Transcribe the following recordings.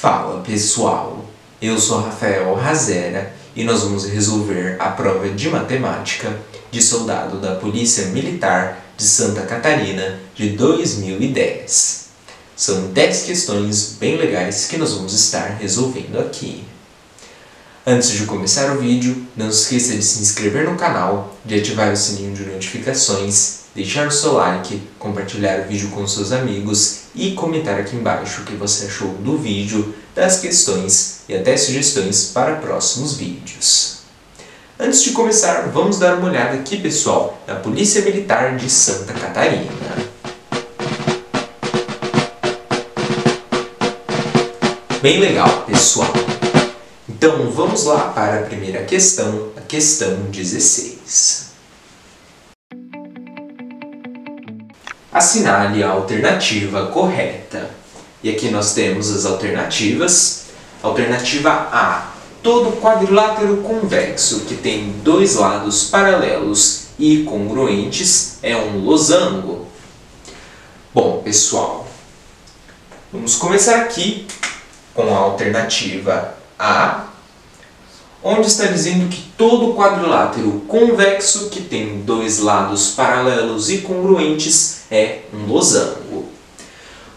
Fala pessoal, eu sou Rafael Razera e nós vamos resolver a prova de matemática de soldado da Polícia Militar de Santa Catarina de 2010. São 10 questões bem legais que nós vamos estar resolvendo aqui. Antes de começar o vídeo, não se esqueça de se inscrever no canal, de ativar o sininho de notificações, deixar o seu like, compartilhar o vídeo com seus amigos e comentar aqui embaixo o que você achou do vídeo, das questões e até sugestões para próximos vídeos. Antes de começar, vamos dar uma olhada aqui, pessoal, na Polícia Militar de Santa Catarina. Bem legal, pessoal! Então, vamos lá para a primeira questão, a questão 16. Assinale a alternativa correta. E aqui nós temos as alternativas. Alternativa A. Todo quadrilátero convexo que tem dois lados paralelos e congruentes é um losango. Bom, pessoal, vamos começar aqui com a alternativa A, onde está dizendo que todo quadrilátero convexo que tem dois lados paralelos e congruentes é um losango.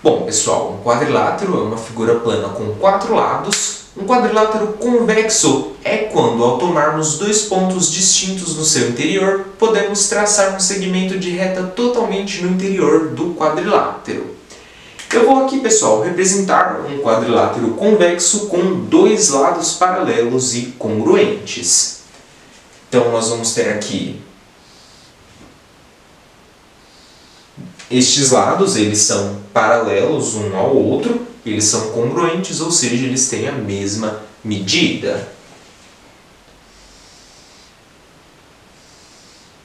Bom, pessoal, um quadrilátero é uma figura plana com quatro lados. Um quadrilátero convexo é quando, ao tomarmos dois pontos distintos no seu interior, podemos traçar um segmento de reta totalmente no interior do quadrilátero. Eu vou aqui, pessoal, representar um quadrilátero convexo com dois lados paralelos e congruentes. Então, nós vamos ter aqui estes lados, eles são paralelos um ao outro, eles são congruentes, ou seja, eles têm a mesma medida.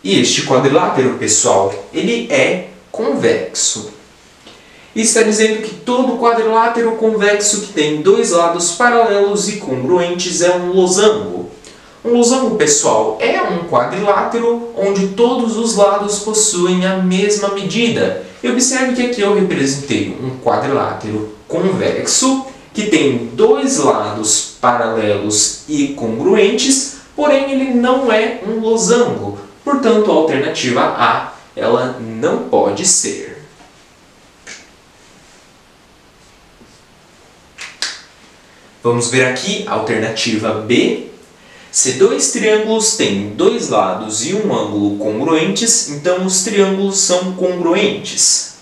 E este quadrilátero, pessoal, ele é convexo. E está dizendo que todo quadrilátero convexo que tem dois lados paralelos e congruentes é um losango. Um losango, pessoal, é um quadrilátero onde todos os lados possuem a mesma medida. E observe que aqui eu representei um quadrilátero convexo que tem dois lados paralelos e congruentes, porém ele não é um losango. Portanto, a alternativa A, ela não pode ser. Vamos ver aqui a alternativa B. Se dois triângulos têm dois lados e um ângulo congruentes, então os triângulos são congruentes.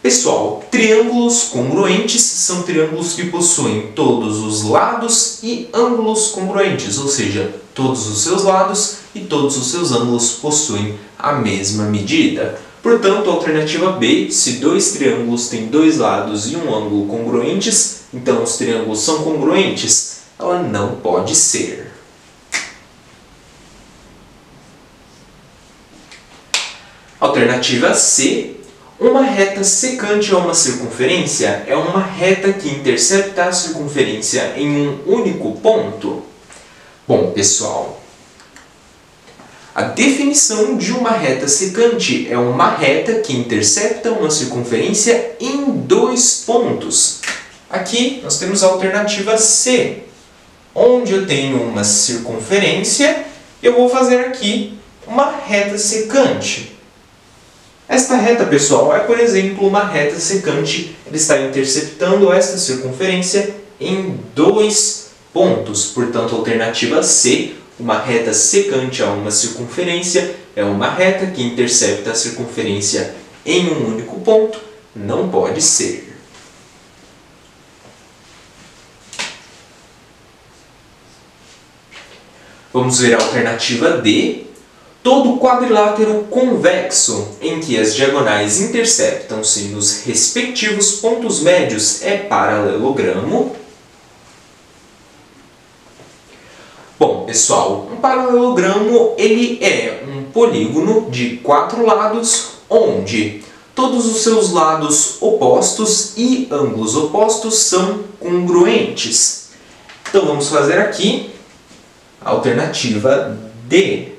Pessoal, triângulos congruentes são triângulos que possuem todos os lados e ângulos congruentes, ou seja, todos os seus lados e todos os seus ângulos possuem a mesma medida. Portanto, a alternativa B, se dois triângulos têm dois lados e um ângulo congruentes, então os triângulos são congruentes, ela não pode ser. Alternativa C, uma reta secante a uma circunferência é uma reta que intercepta a circunferência em um único ponto. Bom, pessoal, a definição de uma reta secante é uma reta que intercepta uma circunferência em dois pontos. Aqui nós temos a alternativa C, onde eu tenho uma circunferência, eu vou fazer aqui uma reta secante. Esta reta, pessoal, é, por exemplo, uma reta secante. Ela está interceptando esta circunferência em dois pontos. Portanto, a alternativa C, uma reta secante a uma circunferência, é uma reta que intercepta a circunferência em um único ponto. Não pode ser. Vamos ver a alternativa D. Todo quadrilátero convexo em que as diagonais interceptam-se nos respectivos pontos médios é paralelogramo. Bom, pessoal, um paralelogramo ele é um polígono de quatro lados onde todos os seus lados opostos e ângulos opostos são congruentes. Então vamos fazer aqui a alternativa D.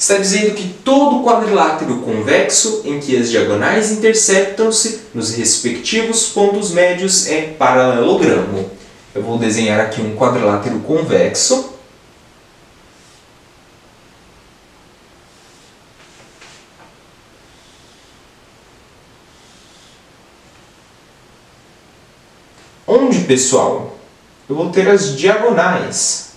Está dizendo que todo quadrilátero convexo em que as diagonais interceptam-se nos respectivos pontos médios é paralelogramo. Eu vou desenhar aqui um quadrilátero convexo. Onde, pessoal, eu vou ter as diagonais.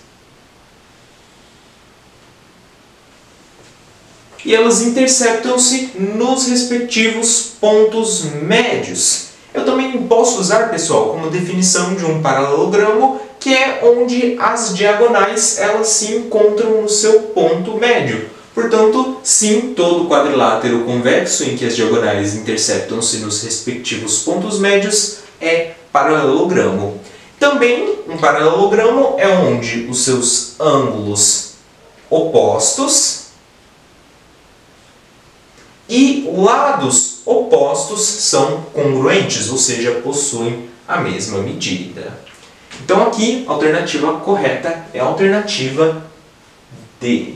E elas interceptam-se nos respectivos pontos médios. Eu também posso usar, pessoal, como definição de um paralelogramo, que é onde as diagonais elas se encontram no seu ponto médio. Portanto, sim, todo quadrilátero convexo em que as diagonais interceptam-se nos respectivos pontos médios é paralelogramo. Também, um paralelogramo é onde os seus ângulos opostos e lados opostos são congruentes, ou seja, possuem a mesma medida. Então aqui a alternativa correta é a alternativa D.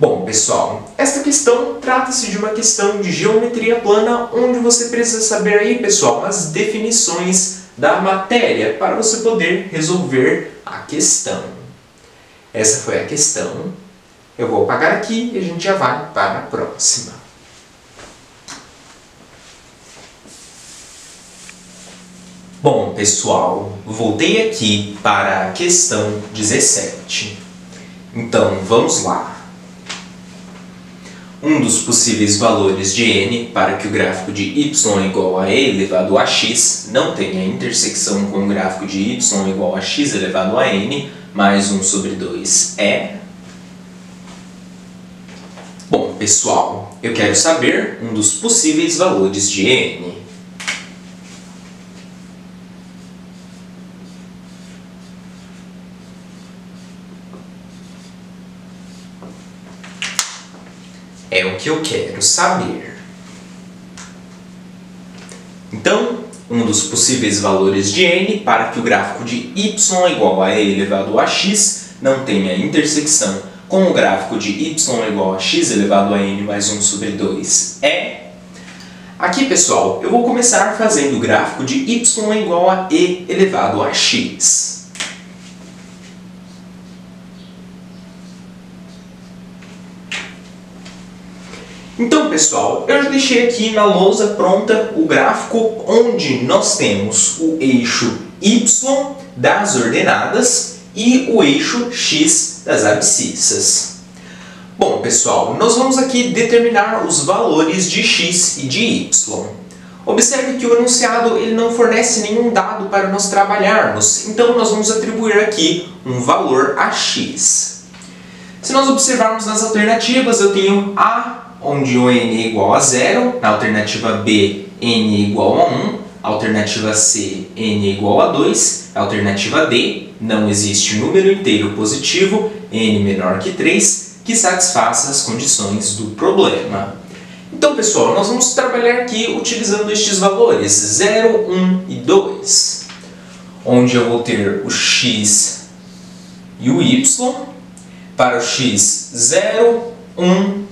Bom, pessoal, esta questão trata-se de uma questão de geometria plana, onde você precisa saber aí, pessoal, as definições da matéria para você poder resolver a questão. Essa foi a questão. Eu vou apagar aqui e a gente já vai para a próxima. Bom, pessoal, voltei aqui para a questão 17. Então, vamos lá. Um dos possíveis valores de n para que o gráfico de y igual a e elevado a x não tenha intersecção com o gráfico de y igual a x elevado a n mais 1 sobre 2 é... Bom, pessoal, eu quero saber um dos possíveis valores de n. É o que eu quero saber. Então, um dos possíveis valores de n para que o gráfico de y igual a e elevado a x não tenha intersecção com o gráfico de y igual a x elevado a n mais 1 sobre 2 é... Aqui, pessoal, eu vou começar fazendo o gráfico de y igual a e elevado a x. Então, pessoal, eu já deixei aqui na lousa pronta o gráfico onde nós temos o eixo y das ordenadas e o eixo x das abscissas. Bom, pessoal, nós vamos aqui determinar os valores de x e de y. Observe que o enunciado ele não fornece nenhum dado para nós trabalharmos, então nós vamos atribuir aqui um valor a x. Se nós observarmos nas alternativas, eu tenho A, onde o n é igual a 0, na alternativa B, n é igual a 1, alternativa C, n é igual a 2, alternativa D, não existe número inteiro positivo, n menor que 3, que satisfaça as condições do problema. Então, pessoal, nós vamos trabalhar aqui utilizando estes valores 0, 1 e 2, onde eu vou ter o x e o y. Para o x 0, 1,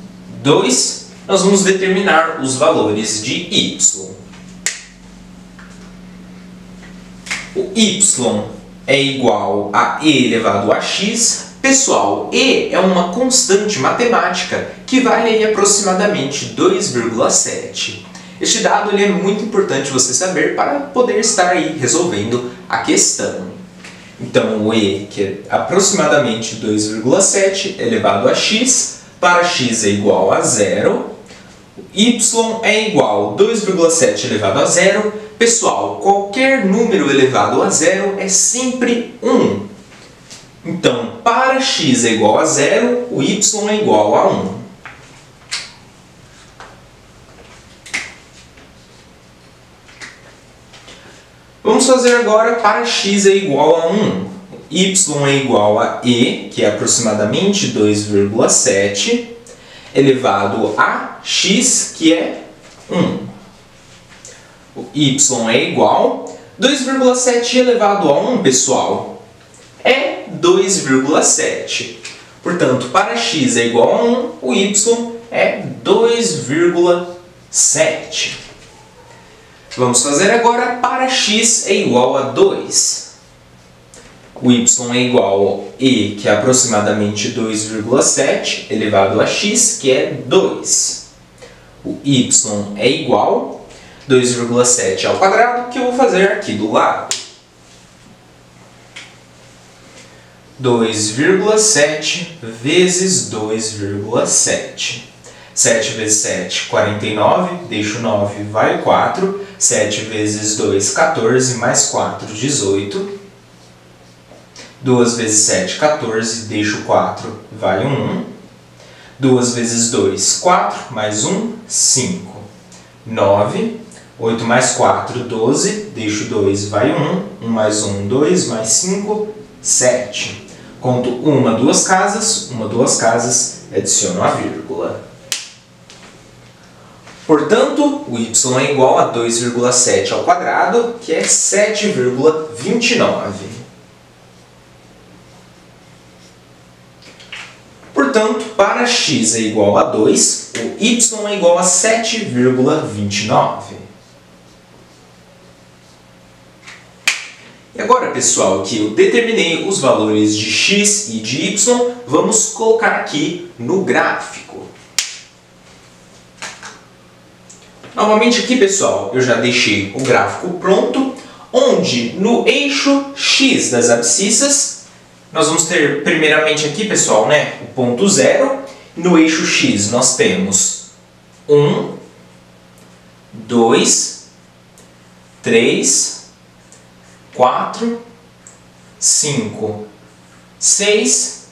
2, nós vamos determinar os valores de y. O y é igual a e elevado a x. Pessoal, e é uma constante matemática que vale aí aproximadamente 2,7. Este dado ele é muito importante você saber para poder estar aí resolvendo a questão. Então, o e, que é aproximadamente 2,7 elevado a x, para x é igual a 0, y é igual a 2,7 elevado a 0. Pessoal, qualquer número elevado a 0 é sempre 1. Então, para x é igual a 0, o y é igual a 1. Vamos fazer agora para x é igual a 1. Y é igual a e, que é aproximadamente 2,7, elevado a x, que é 1. O y é igual a 2,7 elevado a 1, pessoal, é 2,7. Portanto, para x é igual a 1, o y é 2,7. Vamos fazer agora para x é igual a 2. O y é igual a e, que é aproximadamente 2,7, elevado a x, que é 2. O y é igual a 2,7 ao quadrado, que eu vou fazer aqui do lado. 2,7 vezes 2,7. 7 vezes 7, 49. Deixo 9, vai 4. 7 vezes 2, 14. Mais 4, 18. 2 vezes 7, 14. Deixo 4, vai 1. 2 vezes 2, 4. Mais 1, 5. 9. 8 mais 4, 12. Deixo 2, vai 1. 1 mais 1, 2. Mais 5, 7. Conto uma, duas casas, adiciono a vírgula. Portanto, o y é igual a 2,7 ao quadrado, que é 7,29. Portanto, para x é igual a 2, o y é igual a 7,29. E agora, pessoal, que eu determinei os valores de x e de y, vamos colocar aqui no gráfico. Novamente aqui, pessoal, eu já deixei o gráfico pronto, onde no eixo x das abscissas, nós vamos ter primeiramente aqui, pessoal, o ponto 0. No eixo x nós temos 1, 2, 3, 4, 5, 6,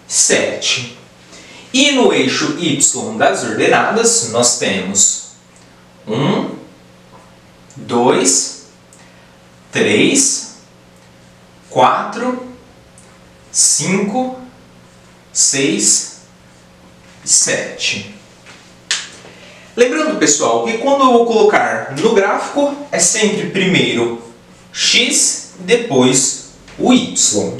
7. E no eixo y das ordenadas, nós temos 1, 2, 3, 4, 5, 6, 7. Lembrando, pessoal, que quando eu vou colocar no gráfico, é sempre primeiro x, depois o y.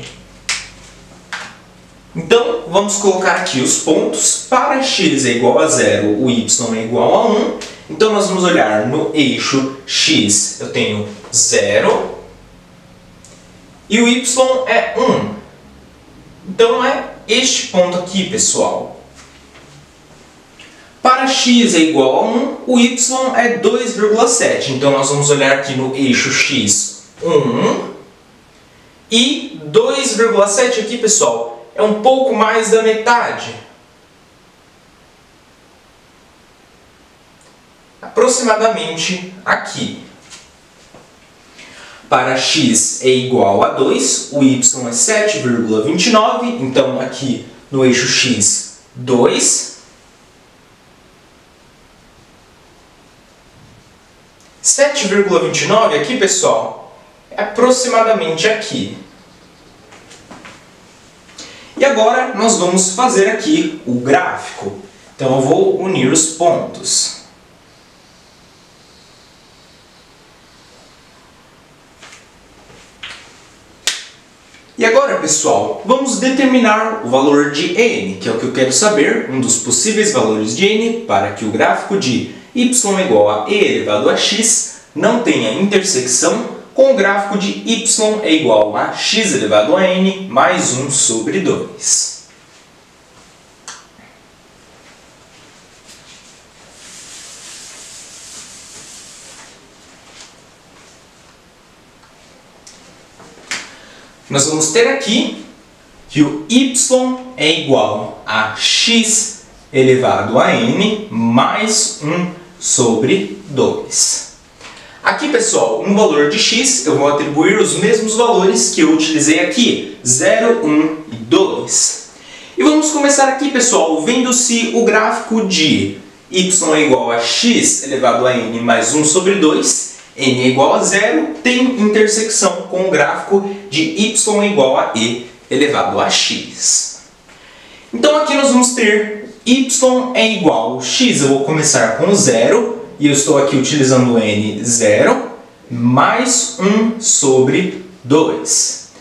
Então, vamos colocar aqui os pontos. Para x é igual a 0, o y é igual a 1. Então, nós vamos olhar no eixo x, eu tenho 0, e o y é 1. Então, é este ponto aqui, pessoal. Para x é igual a 1, o y é 2,7. Então, nós vamos olhar aqui no eixo x, 1, e 2,7 aqui, pessoal, é um pouco mais da metade. Aproximadamente aqui. Para x é igual a 2, o y é 7,29, então aqui no eixo x, 2. 7,29 aqui, pessoal, é aproximadamente aqui. E agora nós vamos fazer aqui o gráfico. Então eu vou unir os pontos. E agora, pessoal, vamos determinar o valor de n, que é o que eu quero saber, um dos possíveis valores de n, para que o gráfico de y é igual a e elevado a x não tenha intersecção com o gráfico de y é igual a x elevado a n mais 1 sobre 2. Nós vamos ter aqui que o y é igual a x elevado a n mais 1 sobre 2. Aqui, pessoal, um valor de x, eu vou atribuir os mesmos valores que eu utilizei aqui, 0, 1 e 2. E vamos começar aqui, pessoal, vendo se o gráfico de y é igual a x elevado a n mais 1 sobre 2, n é igual a 0, tem intersecção com o gráfico de y é igual a e elevado a x. Então aqui nós vamos ter y é igual a x, eu vou começar com 0, e eu estou aqui utilizando n 0, mais 1 sobre 2.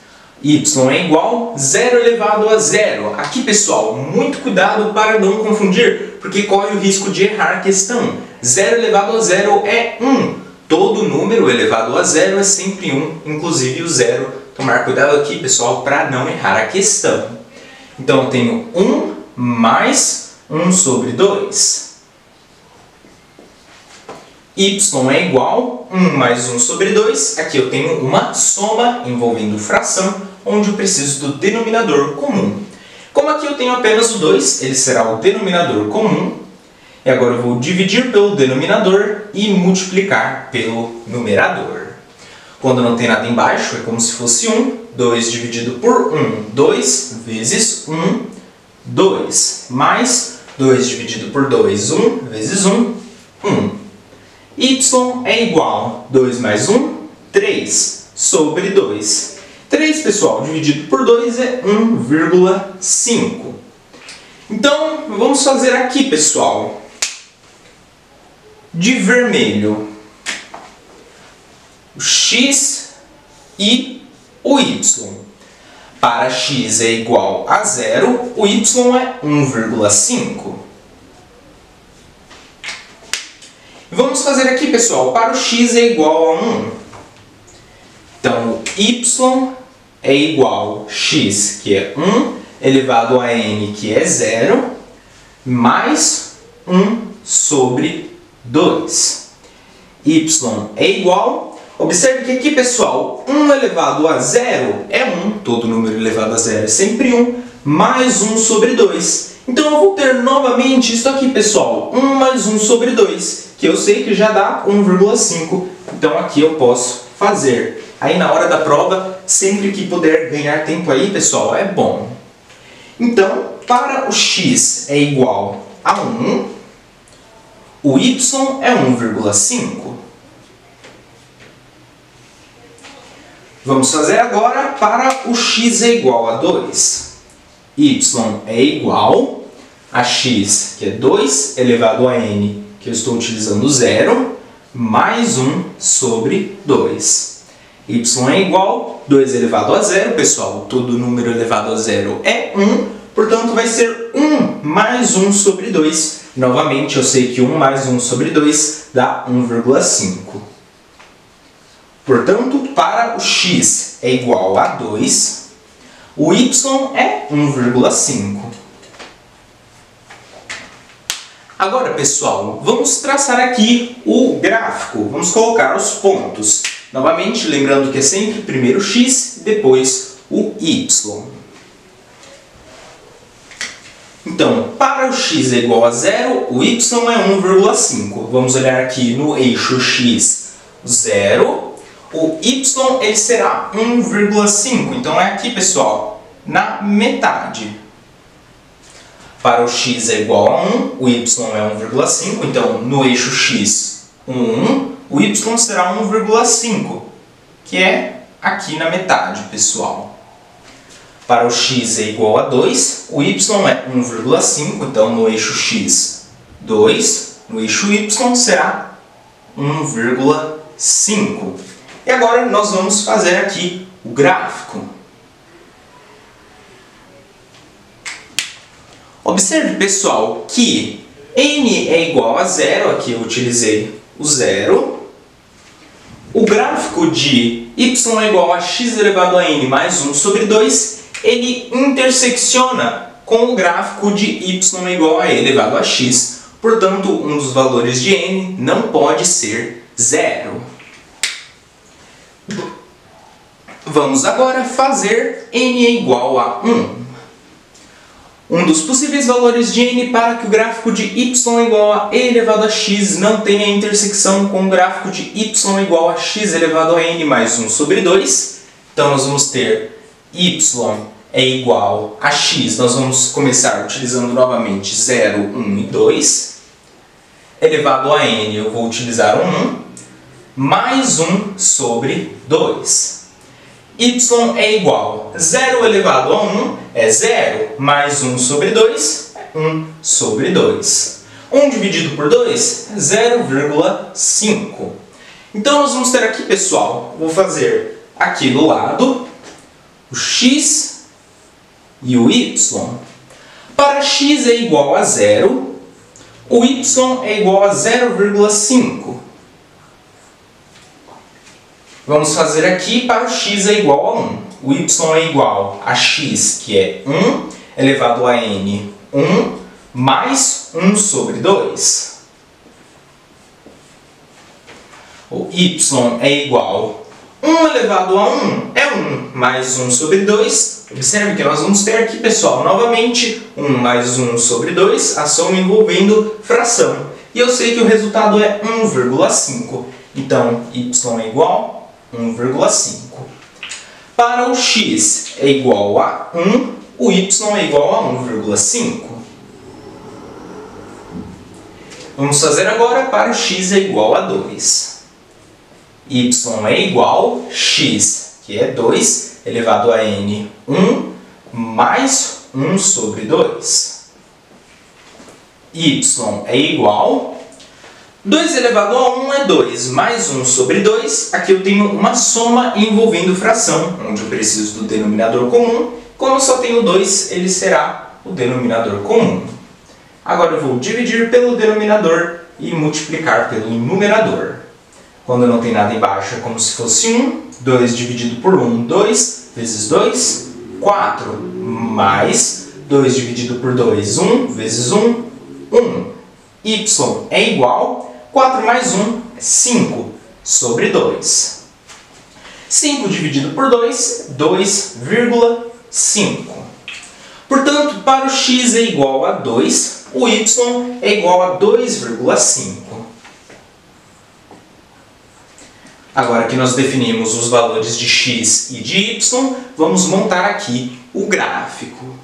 y é igual a 0 elevado a 0. Aqui, pessoal, muito cuidado para não confundir, porque corre o risco de errar a questão. 0 elevado a 0 é 1. Todo número elevado a 0 é sempre 1, inclusive o 0. Tomar cuidado aqui, pessoal, para não errar a questão. Então, eu tenho 1 mais 1 sobre 2. Y é igual a 1 mais 1 sobre 2. Aqui eu tenho uma soma envolvendo fração, onde eu preciso do denominador comum. Como aqui eu tenho apenas o 2, ele será o denominador comum. E agora eu vou dividir pelo denominador e multiplicar pelo numerador. Quando não tem nada embaixo, é como se fosse 1. 2 dividido por 1, 2 vezes 1, 2. Mais 2 dividido por 2, 1 vezes 1, 1. Y é igual a 2 mais 1, 3 sobre 2. 3, pessoal, dividido por 2 é 1,5. Então, vamos fazer aqui, pessoal, de vermelho, o x e o y. Para x é igual a 0, o y é 1,5. Vamos fazer aqui, pessoal, para o x é igual a 1. Então, y é igual a x, que é 1, elevado a n, que é 0, mais 1 sobre 2. Y é igual, observe que aqui, pessoal, 1 elevado a 0 é 1, todo número elevado a 0 é sempre 1, mais 1 sobre 2. Então, eu vou ter novamente isso aqui, pessoal, 1 mais 1 sobre 2, que eu sei que já dá 1,5. Então, aqui eu posso fazer. Aí, na hora da prova, sempre que puder ganhar tempo aí, pessoal, é bom. Então, para o x é igual a 1, o y é 1,5. Vamos fazer agora para o x é igual a 2. Y é igual a x, que é 2 elevado a n, que eu estou utilizando 0, mais 1 sobre 2. Y é igual a 2 elevado a 0, pessoal. Todo número elevado a 0 é 1, portanto vai ser 1 mais 1 sobre 2. Novamente, eu sei que 1 mais 1 sobre 2 dá 1,5. Portanto, para o x é igual a 2, o y é 1,5. Agora, pessoal, vamos traçar aqui o gráfico. Vamos colocar os pontos. Novamente, lembrando que é sempre primeiro o x e depois o y. Então, para o x é igual a 0, o y é 1,5. Vamos olhar aqui no eixo x, 0. O y ele será 1,5. Então, é aqui, pessoal, na metade. Para o x é igual a 1, o y é 1,5. Então, no eixo x, 1, o y será 1,5, que é aqui na metade, pessoal. Para o x é igual a 2, o y é 1,5, então no eixo x, 2, no eixo y será 1,5. E agora nós vamos fazer aqui o gráfico. Observe, pessoal, que n é igual a 0, aqui eu utilizei o 0. O gráfico de y é igual a x elevado a n mais 1 sobre 2, ele intersecciona com o gráfico de y é igual a e elevado a x. Portanto, um dos valores de n não pode ser 0. Vamos agora fazer n é igual a 1. Um dos possíveis valores de n para que o gráfico de y é igual a e elevado a x não tenha intersecção com o gráfico de y é igual a x elevado a n mais 1 sobre 2. Então, nós vamos ter y é igual a x. Nós vamos começar utilizando novamente 0, 1 e 2. Elevado a n, eu vou utilizar o 1. Mais 1 sobre 2. Y é igual a 0 elevado a 1 é 0, mais 1 sobre 2 é 1 sobre 2. 1 dividido por 2 é 0,5. Então, nós vamos ter aqui, pessoal, vou fazer aqui do lado o x e o y. Para x é igual a 0, o y é igual a 0,5. Vamos fazer aqui para o x é igual a 1. O y é igual a x, que é 1, elevado a n, 1, mais 1 sobre 2. O y é igual a 1 elevado a 1 é 1, mais 1 sobre 2. Observe que nós vamos ter aqui, pessoal, novamente 1 mais 1 sobre 2, a soma envolvendo fração. E eu sei que o resultado é 1,5. Então, y é igual a 1,5. Para o x é igual a 1, o y é igual a 1,5. Vamos fazer agora para o x é igual a 2. Y é igual a x, que é 2, elevado a n, 1, mais 1 sobre 2. Y é igual a 2 elevado a 1 é 2, mais 1 sobre 2. Aqui eu tenho uma soma envolvendo fração, onde eu preciso do denominador comum. Como eu só tenho 2, ele será o denominador comum. Agora eu vou dividir pelo denominador e multiplicar pelo numerador. Quando não tem nada embaixo, é como se fosse 1. 2 dividido por 1, 2 vezes 2, 4. Mais 2 dividido por 2, 1 vezes 1, 1. Y é igual a 4 mais 1 é 5 sobre 2. 5 dividido por 2, 2,5. Portanto, para o x é igual a 2, o y é igual a 2,5. Agora que nós definimos os valores de x e de y, vamos montar aqui o gráfico.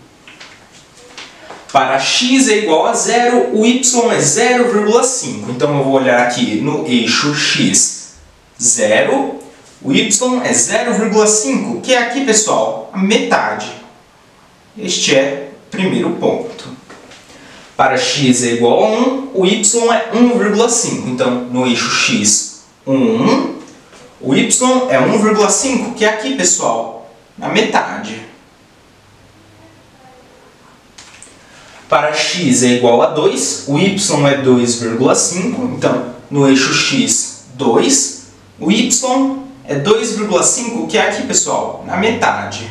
Para x é igual a 0, o y é 0,5. Então eu vou olhar aqui no eixo x, 0, o y é 0,5, que é aqui, pessoal, a metade. Este é o primeiro ponto. Para x é igual a 1, o y é 1,5. Então no eixo x, 1, o y é 1,5, que é aqui, pessoal, a metade. Para x é igual a 2, o y é 2,5, então no eixo x, 2, o y é 2,5, que é aqui, pessoal, na metade.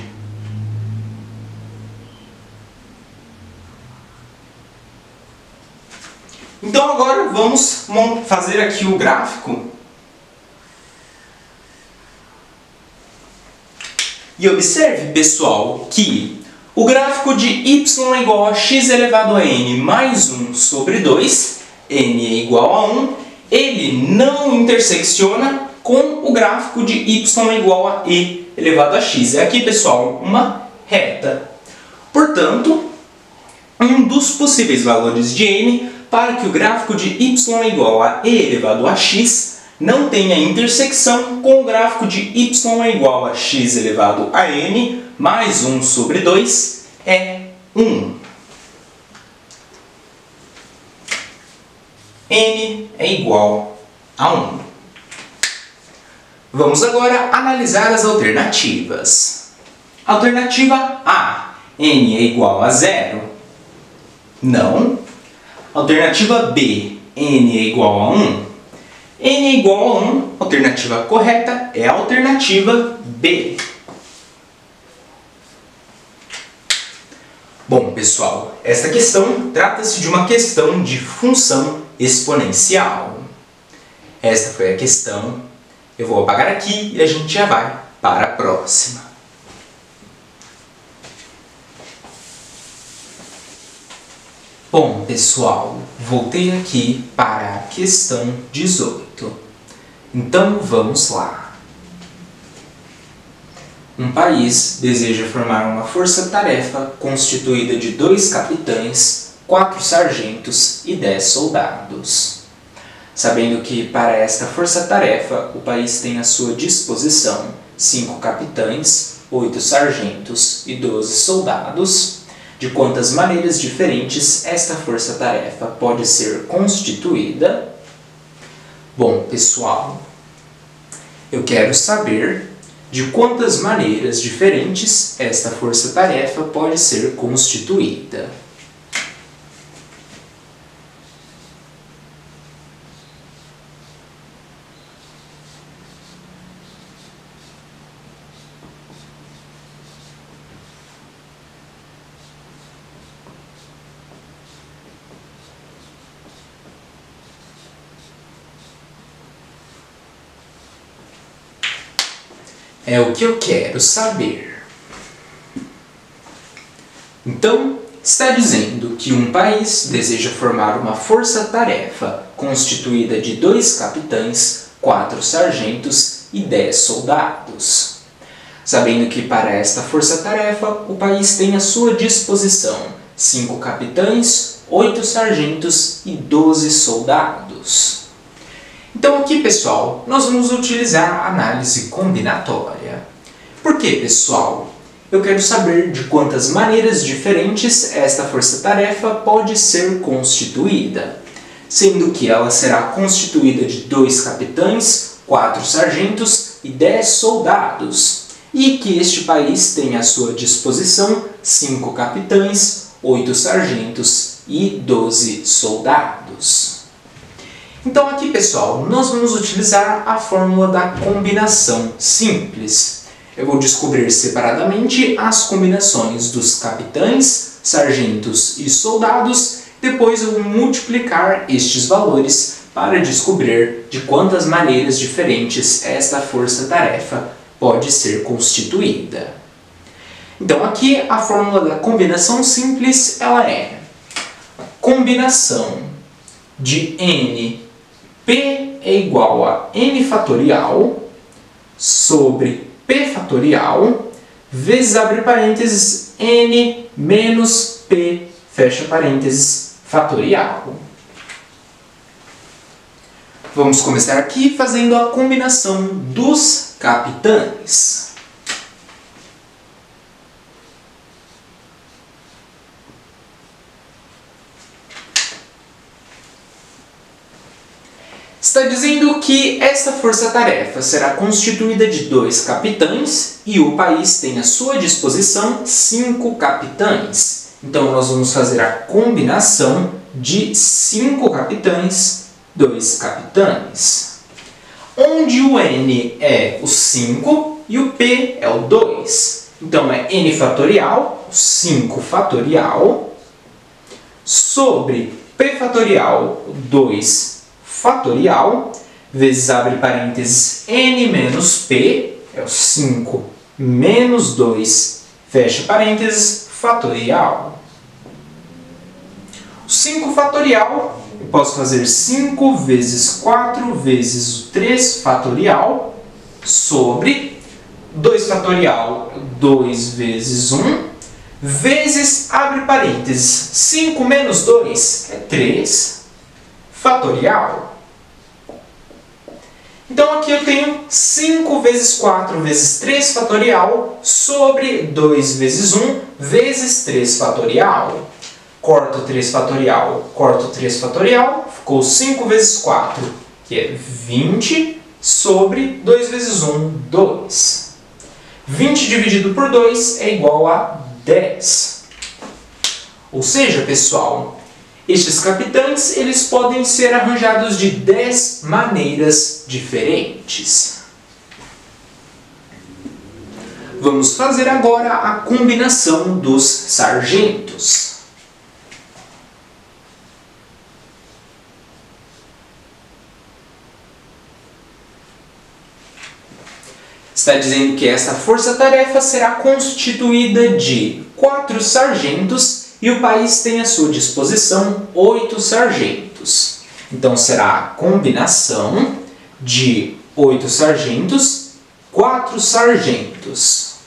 Então agora vamos fazer aqui o gráfico. E observe, pessoal, que o gráfico de y é igual a x elevado a n mais 1 sobre 2, n é igual a 1, ele não intersecciona com o gráfico de y é igual a e elevado a x. É aqui, pessoal, uma reta. Portanto, um dos possíveis valores de n para que o gráfico de y é igual a e elevado a x não tenha intersecção com o gráfico de y é igual a x elevado a n mais 1 sobre 2 é 1. N é igual a 1. Vamos agora analisar as alternativas. Alternativa A, n é igual a 0. Não. Alternativa B, n é igual a 1. N é igual a 1, a alternativa correta é a alternativa B. Bom, pessoal, esta questão trata-se de uma questão de função exponencial. Esta foi a questão. Eu vou apagar aqui e a gente já vai para a próxima. Bom, pessoal, voltei aqui para a questão 18. Então, vamos lá. Um país deseja formar uma força-tarefa constituída de 2 capitães, 4 sargentos e 10 soldados. Sabendo que, para esta força-tarefa, o país tem à sua disposição 5 capitães, 8 sargentos e 12 soldados, de quantas maneiras diferentes esta força-tarefa pode ser constituída? Bom, pessoal, eu quero saber de quantas maneiras diferentes esta força-tarefa pode ser constituída. É o que eu quero saber. Então, está dizendo que um país deseja formar uma força-tarefa constituída de 2 capitães, 4 sargentos e 10 soldados. Sabendo que para esta força-tarefa o país tem à sua disposição 5 capitães, 8 sargentos e 12 soldados. Então aqui, pessoal, nós vamos utilizar a análise combinatória. Por quê, pessoal? Eu quero saber de quantas maneiras diferentes esta força-tarefa pode ser constituída, sendo que ela será constituída de 2 capitães, 4 sargentos e 10 soldados, e que este país tem à sua disposição 5 capitães, 8 sargentos e 12 soldados. Então aqui, pessoal, nós vamos utilizar a fórmula da combinação simples. Eu vou descobrir separadamente as combinações dos capitães, sargentos e soldados, depois eu vou multiplicar estes valores para descobrir de quantas maneiras diferentes esta força-tarefa pode ser constituída. Então aqui a fórmula da combinação simples ela é a combinação de n P é igual a n fatorial sobre p fatorial vezes, abre parênteses, n menos p, fecha parênteses, fatorial. Vamos começar aqui fazendo a combinação dos capitães. Está dizendo que esta força-tarefa será constituída de 2 capitães e o país tem à sua disposição 5 capitães. Então, nós vamos fazer a combinação de 5 capitães, 2 capitães. Onde o n é o 5 e o p é o 2. Então, é n fatorial, 5 fatorial, sobre p fatorial, 2 fatorial, vezes, abre parênteses, n menos p, é o 5 menos 2, fecha parênteses, fatorial. O 5 fatorial, eu posso fazer 5 vezes 4 vezes o 3 fatorial, sobre 2 fatorial, 2 vezes 1, vezes, abre parênteses, 5 menos 2 é 3, fatorial. Então aqui eu tenho 5 vezes 4 vezes 3 fatorial sobre 2 vezes 1 vezes 3 fatorial. Corto 3 fatorial, corto 3 fatorial, ficou 5 vezes 4, que é 20, sobre 2 vezes 1, 2. 20 dividido por 2 é igual a 10. Ou seja, pessoal, estes capitães eles podem ser arranjados de 10 maneiras diferentes. Vamos fazer agora a combinação dos sargentos. Está dizendo que esta força-tarefa será constituída de 4 sargentos e o país tem à sua disposição 8 sargentos. Então, será a combinação de 8 sargentos, 4 sargentos.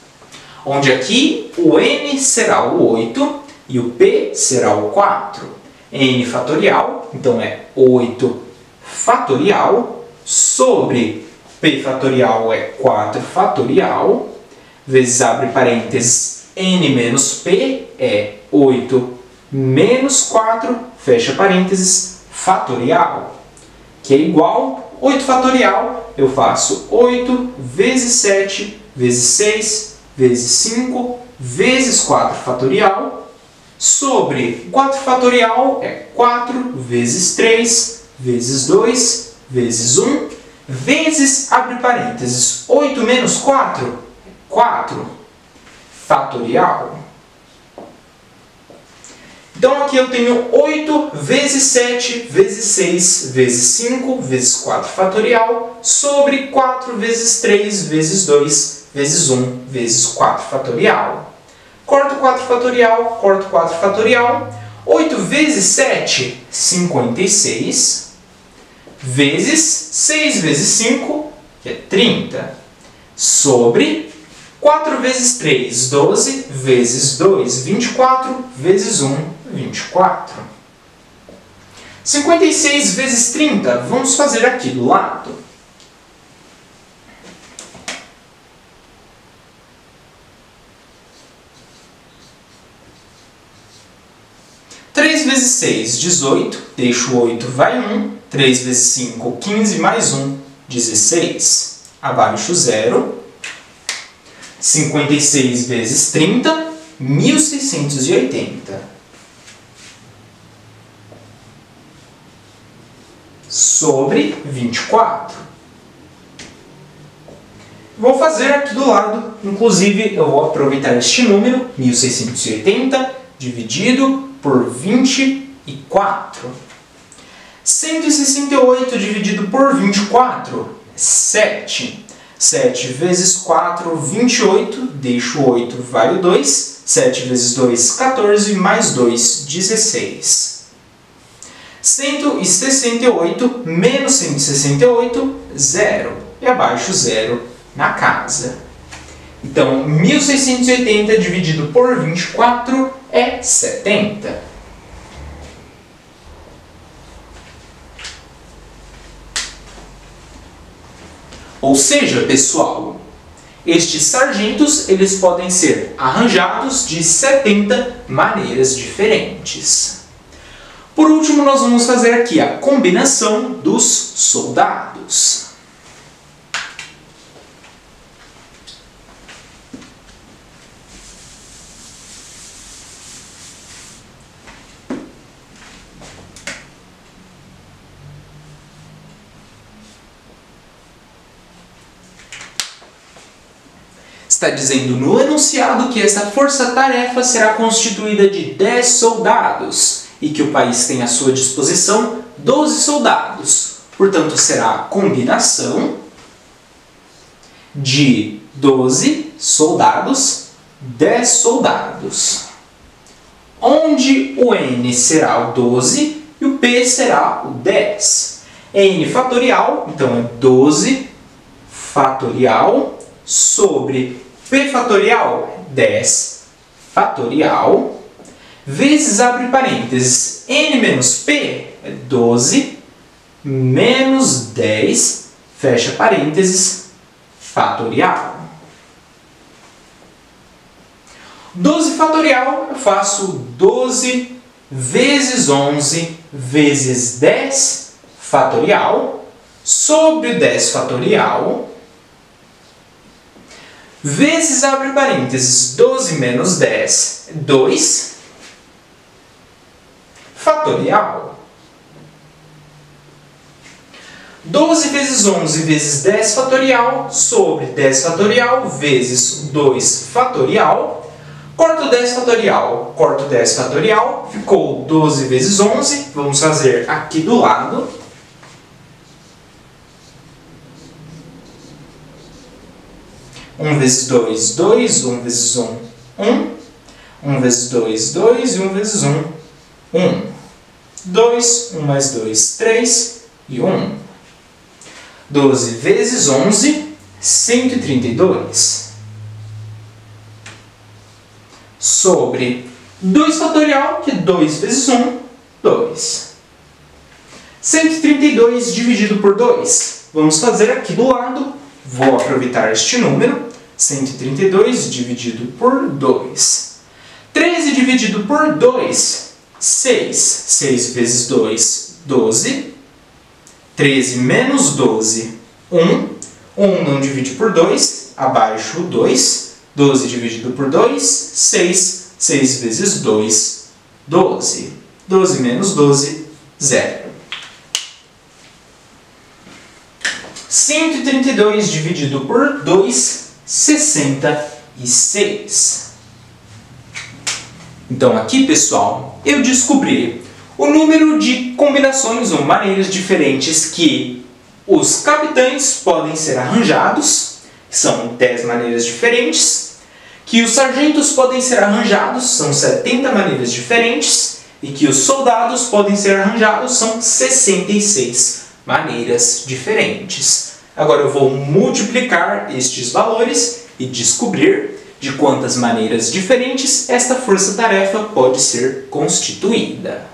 Onde aqui o n será o 8 e o p será o 4. n fatorial, então é 8 fatorial, sobre p fatorial é 4 fatorial, vezes, abre parênteses, n menos p é 8 menos 4, fecha parênteses, fatorial, que é igual, 8 fatorial, eu faço 8 vezes 7 vezes 6, vezes 5, vezes 4 fatorial, sobre 4 fatorial é 4 vezes 3, vezes 2, vezes 1, vezes, abre parênteses, 8 menos 4 é 4 fatorial. Então aqui eu tenho 8 vezes 7 vezes 6 vezes 5 vezes 4 fatorial sobre 4 vezes 3 vezes 2 vezes 1 vezes 4 fatorial. Corto 4 fatorial, corto 4 fatorial. 8 vezes 7, 56, vezes 6 vezes 5, que é 30, sobre 4 vezes 3, 12, vezes 2, 24, vezes 1, 24. 56 vezes 30, vamos fazer aqui do lado. Três vezes 6, 18, deixo 8, vai 1. 3 vezes 5, 15, mais 1, 16. Abaixo 0. 56 vezes 30, 1680. Sobre 24. Vou fazer aqui do lado, inclusive eu vou aproveitar este número, 1680, dividido por 24. 168 dividido por 24 é 7. 7 vezes 4, 28, deixo 8, vai o 2. 7 vezes 2, 14, mais 2, 16. 168 menos 168, 0. E abaixo 0 na casa. Então, 1680 dividido por 24 é 70. Ou seja, pessoal, estes sargentos eles podem ser arranjados de 70 maneiras diferentes. Por último, nós vamos fazer aqui a combinação dos soldados. Está dizendo no enunciado que essa força-tarefa será constituída de 10 soldados e que o país tem à sua disposição 12 soldados. Portanto, será a combinação de 12 soldados, 10 soldados. Onde o N será o 12 e o P será o 10. N fatorial, então é 12 fatorial sobre P fatorial, 10 fatorial, vezes, abre parênteses, N menos P é 12, menos 10, fecha parênteses, fatorial. 12 fatorial, eu faço 12 vezes 11 vezes 10 fatorial, sobre o 10 fatorial, vezes, abre parênteses, 12 menos 10, 2, fatorial. 12 vezes 11 vezes 10 fatorial, sobre 10 fatorial, vezes 2 fatorial. Corto 10 fatorial, corto 10 fatorial, ficou 12 vezes 11, vamos fazer aqui do lado. 1 vezes 2, 2. 1 vezes 1, 1. 1 vezes 2, 2. E 1 vezes 1, 1. 2, 1 mais 2, 3. E 1. 12 vezes 11, 132. Sobre 2 fatorial, que é 2 vezes 1, 2. 132 dividido por 2. Vamos fazer aqui do lado. Vou aproveitar este número. 132 dividido por 2. 13 dividido por 2, 6. 6 vezes 2, 12. 13 menos 12, 1. 1 não divide por 2, abaixo o 2. 12 dividido por 2, 6. 6 vezes 2, 12. 12 menos 12, 0. 132 dividido por 2, 66. Então aqui, pessoal, eu descobri o número de combinações ou maneiras diferentes que os capitães podem ser arranjados, são 10 maneiras diferentes, que os sargentos podem ser arranjados, são 70 maneiras diferentes, e que os soldados podem ser arranjados, são 66 maneiras diferentes. Agora eu vou multiplicar estes valores e descobrir de quantas maneiras diferentes esta força-tarefa pode ser constituída.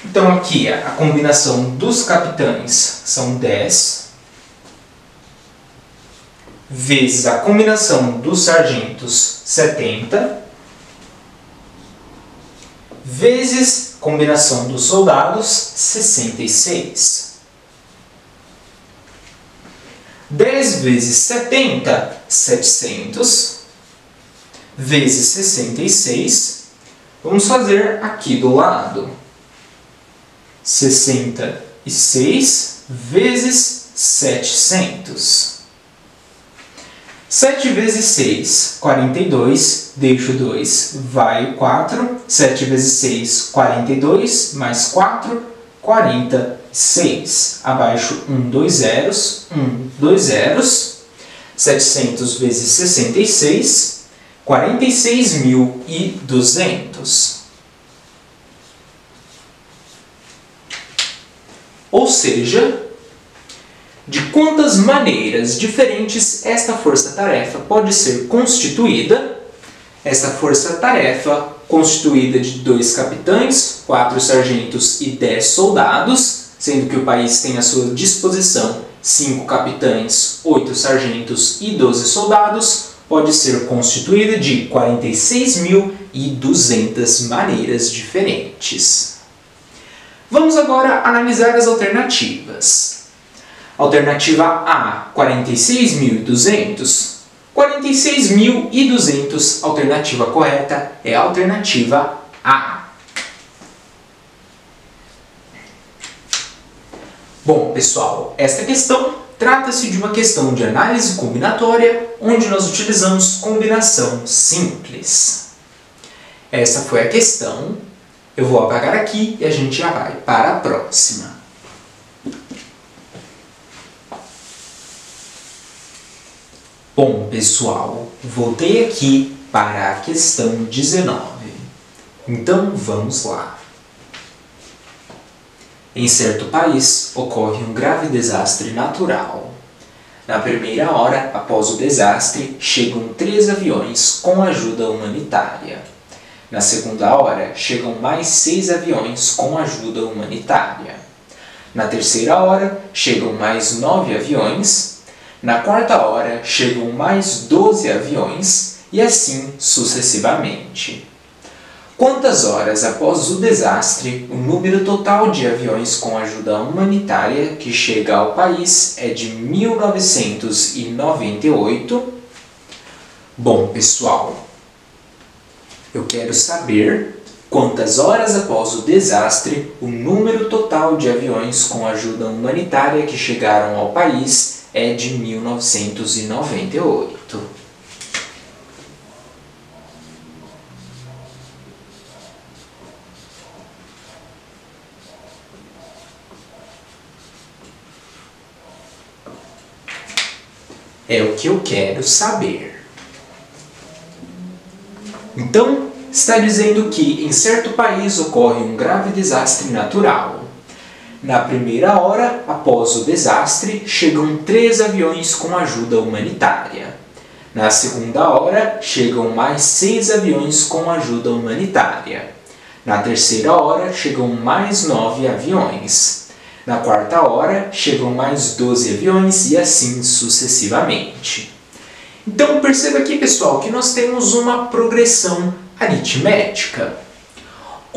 Então aqui a combinação dos capitães são 10, vezes a combinação dos sargentos 70, vezes a combinação dos soldados 66. 10 vezes 70, 700, vezes 66. Vamos fazer aqui do lado. 66 vezes 700. 7 vezes 6, 42, deixo 2, vai 4. 7 vezes 6, 42, mais 4, 46. Abaixo 1, 2 zeros, 1, 2 zeros. 700 vezes 66, 46.200. Ou seja, de quantas maneiras diferentes esta força-tarefa pode ser constituída? Esta força-tarefa, constituída de 2 capitães, 4 sargentos e 10 soldados, sendo que o país tem à sua disposição 5 capitães, 8 sargentos e 12 soldados, pode ser constituída de 46.200 maneiras diferentes. Vamos agora analisar as alternativas. Alternativa A, 46.200. 46.200, alternativa correta é a alternativa A. Bom, pessoal, esta questão trata-se de uma questão de análise combinatória, onde nós utilizamos combinação simples. Essa foi a questão. Eu vou apagar aqui e a gente já vai para a próxima. Bom, pessoal, voltei aqui para a questão 19. Então, vamos lá. Em certo país, ocorre um grave desastre natural. Na primeira hora, após o desastre, chegam 3 aviões com ajuda humanitária. Na segunda hora, chegam mais 6 aviões com ajuda humanitária. Na terceira hora, chegam mais 9 aviões. Na quarta hora, chegam mais 12 aviões e assim sucessivamente. Quantas horas após o desastre, o número total de aviões com ajuda humanitária que chega ao país é de 1998? Bom, pessoal, eu quero saber quantas horas após o desastre, o número total de aviões com ajuda humanitária que chegaram ao país é de 1998. É o que eu quero saber. Então, está dizendo que em certo país ocorre um grave desastre natural. Na primeira hora, após o desastre, chegam 3 aviões com ajuda humanitária. Na segunda hora, chegam mais 6 aviões com ajuda humanitária. Na terceira hora, chegam mais 9 aviões. Na quarta hora, chegam mais 12 aviões e assim sucessivamente. Então, perceba aqui, pessoal, que nós temos uma progressão aritmética.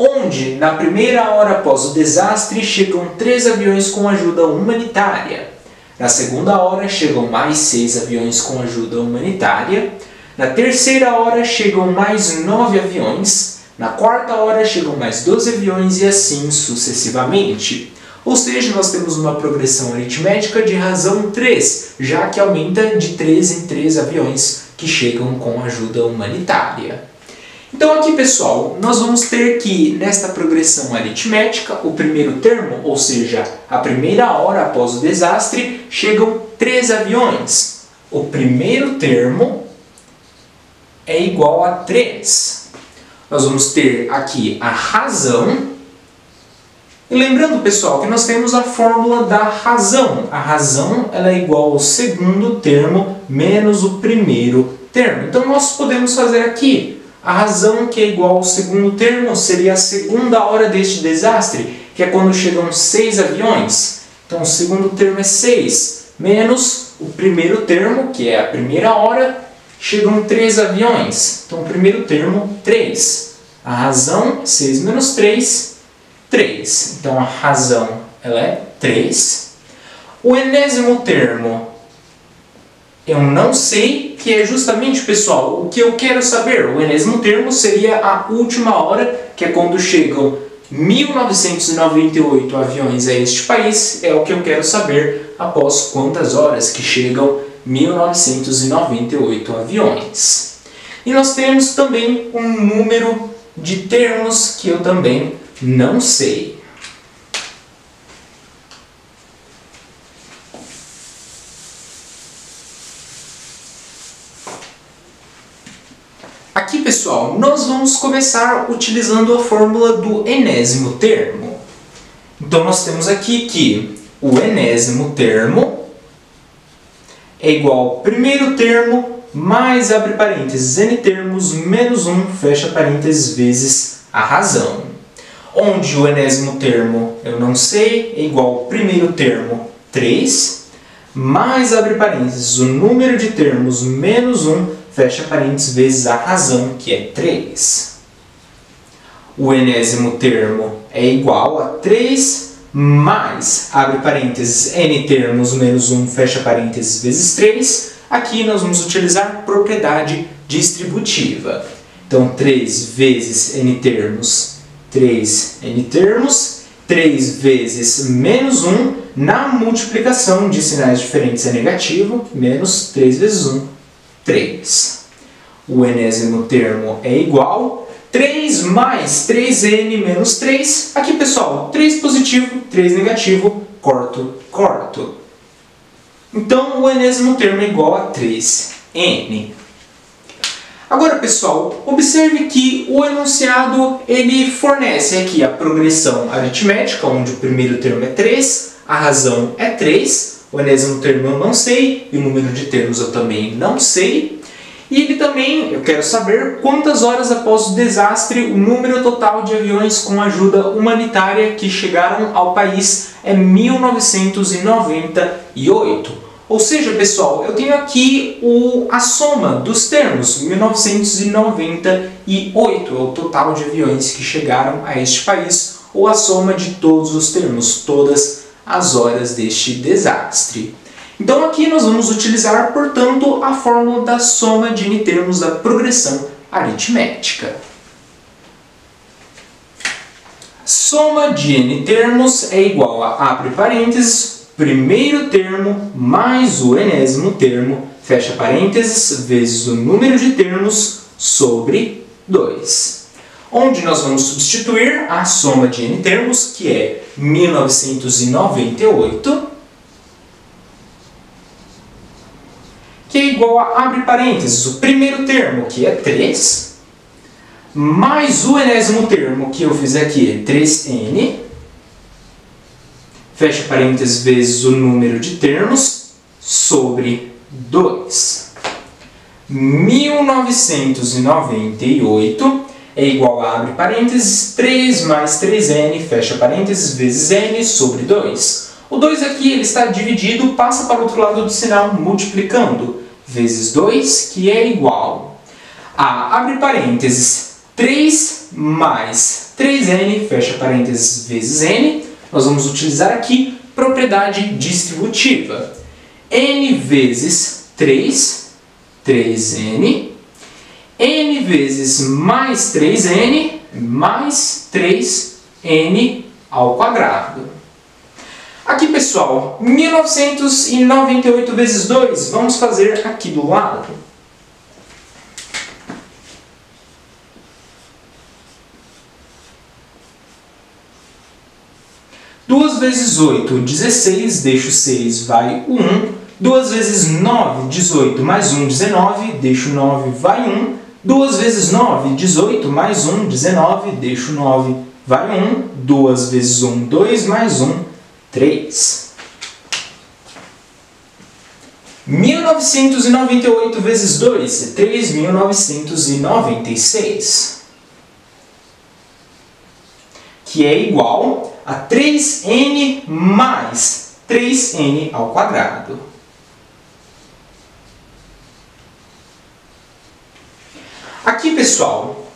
onde na primeira hora após o desastre chegam 3 aviões com ajuda humanitária. Na segunda hora chegam mais 6 aviões com ajuda humanitária. Na terceira hora chegam mais 9 aviões. Na quarta hora chegam mais 12 aviões e assim sucessivamente. Ou seja, nós temos uma progressão aritmética de razão 3, já que aumenta de 3 em 3 aviões que chegam com ajuda humanitária. Então aqui, pessoal, nós vamos ter que, nesta progressão aritmética, o primeiro termo, ou seja, a primeira hora após o desastre, chegam 3 aviões. O primeiro termo é igual a 3. Nós vamos ter aqui a razão. E lembrando, pessoal, que nós temos a fórmula da razão. A razão ela é igual ao segundo termo menos o primeiro termo. Então nós podemos fazer aqui a razão que é igual ao segundo termo seria a segunda hora deste desastre, que é quando chegam 6 aviões. Então o segundo termo é 6, menos o primeiro termo, que é a primeira hora, chegam 3 aviões. Então o primeiro termo, 3. A razão, 6 menos 3, 3. Então a razão ela é 3. O enésimo termo, eu não sei, que é justamente, pessoal, o que eu quero saber. O enésimo termo seria a última hora, que é quando chegam 1998 aviões a este país. É o que eu quero saber após quantas horas que chegam 1998 aviões. E nós temos também um número de termos que eu também não sei. Aqui, pessoal, nós vamos começar utilizando a fórmula do enésimo termo. Então, nós temos aqui que o enésimo termo é igual ao primeiro termo mais, abre parênteses, n termos menos 1, fecha parênteses, vezes a razão. Onde o enésimo termo, eu não sei, é igual ao primeiro termo, 3, mais, abre parênteses, o número de termos menos 1, fecha parênteses, vezes a razão, que é 3. O enésimo termo é igual a 3 mais, abre parênteses, n termos menos 1, fecha parênteses, vezes 3. Aqui nós vamos utilizar propriedade distributiva. Então, 3 vezes n termos, 3n termos, 3 vezes menos 1, na multiplicação de sinais diferentes é negativo, menos 3 vezes 1, 3. O enésimo termo é igual a 3 mais 3n menos 3. Aqui, pessoal, 3 positivo, 3 negativo, corto, corto. Então, o enésimo termo é igual a 3n. Agora, pessoal, observe que o enunciado ele fornece aqui a progressão aritmética, onde o primeiro termo é 3, a razão é 3, o enésimo termo eu não sei, e o número de termos eu também não sei. E ele também, eu quero saber quantas horas após o desastre o número total de aviões com ajuda humanitária que chegaram ao país é 1998. Ou seja, pessoal, eu tenho aqui a soma dos termos, 1998 é o total de aviões que chegaram a este país, ou a soma de todos os termos, todas as horas deste desastre. Então aqui nós vamos utilizar, portanto, a fórmula da soma de n termos da progressão aritmética. Soma de n termos é igual a, abre parênteses, primeiro termo mais o enésimo termo, fecha parênteses, vezes o número de termos sobre 2. Onde nós vamos substituir a soma de n termos, que é 1998, que é igual a, abre parênteses, o primeiro termo, que é 3, mais o enésimo termo, que eu fiz aqui, é 3n, fecha parênteses, vezes o número de termos, sobre 2. 1998 é igual a, abre parênteses, 3 mais 3n, fecha parênteses, vezes n, sobre 2. O 2 aqui ele está dividido, passa para o outro lado do sinal, multiplicando, vezes 2, que é igual a, abre parênteses, 3 mais 3n, fecha parênteses, vezes n. Nós vamos utilizar aqui propriedade distributiva. n vezes 3, 3n. n vezes mais 3n, mais 3n ao quadrado. Aqui, pessoal, 1998 vezes 2, vamos fazer aqui do lado. Duas vezes 8, 16, deixo 6, vai o 1. 2 vezes 9, 18, mais 1, 19, deixo 9, vai 1. 2 vezes 9, 18, mais 1, 19, deixo 9, vai 1. 2 vezes 1, 2, mais 1, 3. 1998 vezes 2, 3.996. Que é igual a 3n mais 3n ao quadrado. Aqui, pessoal,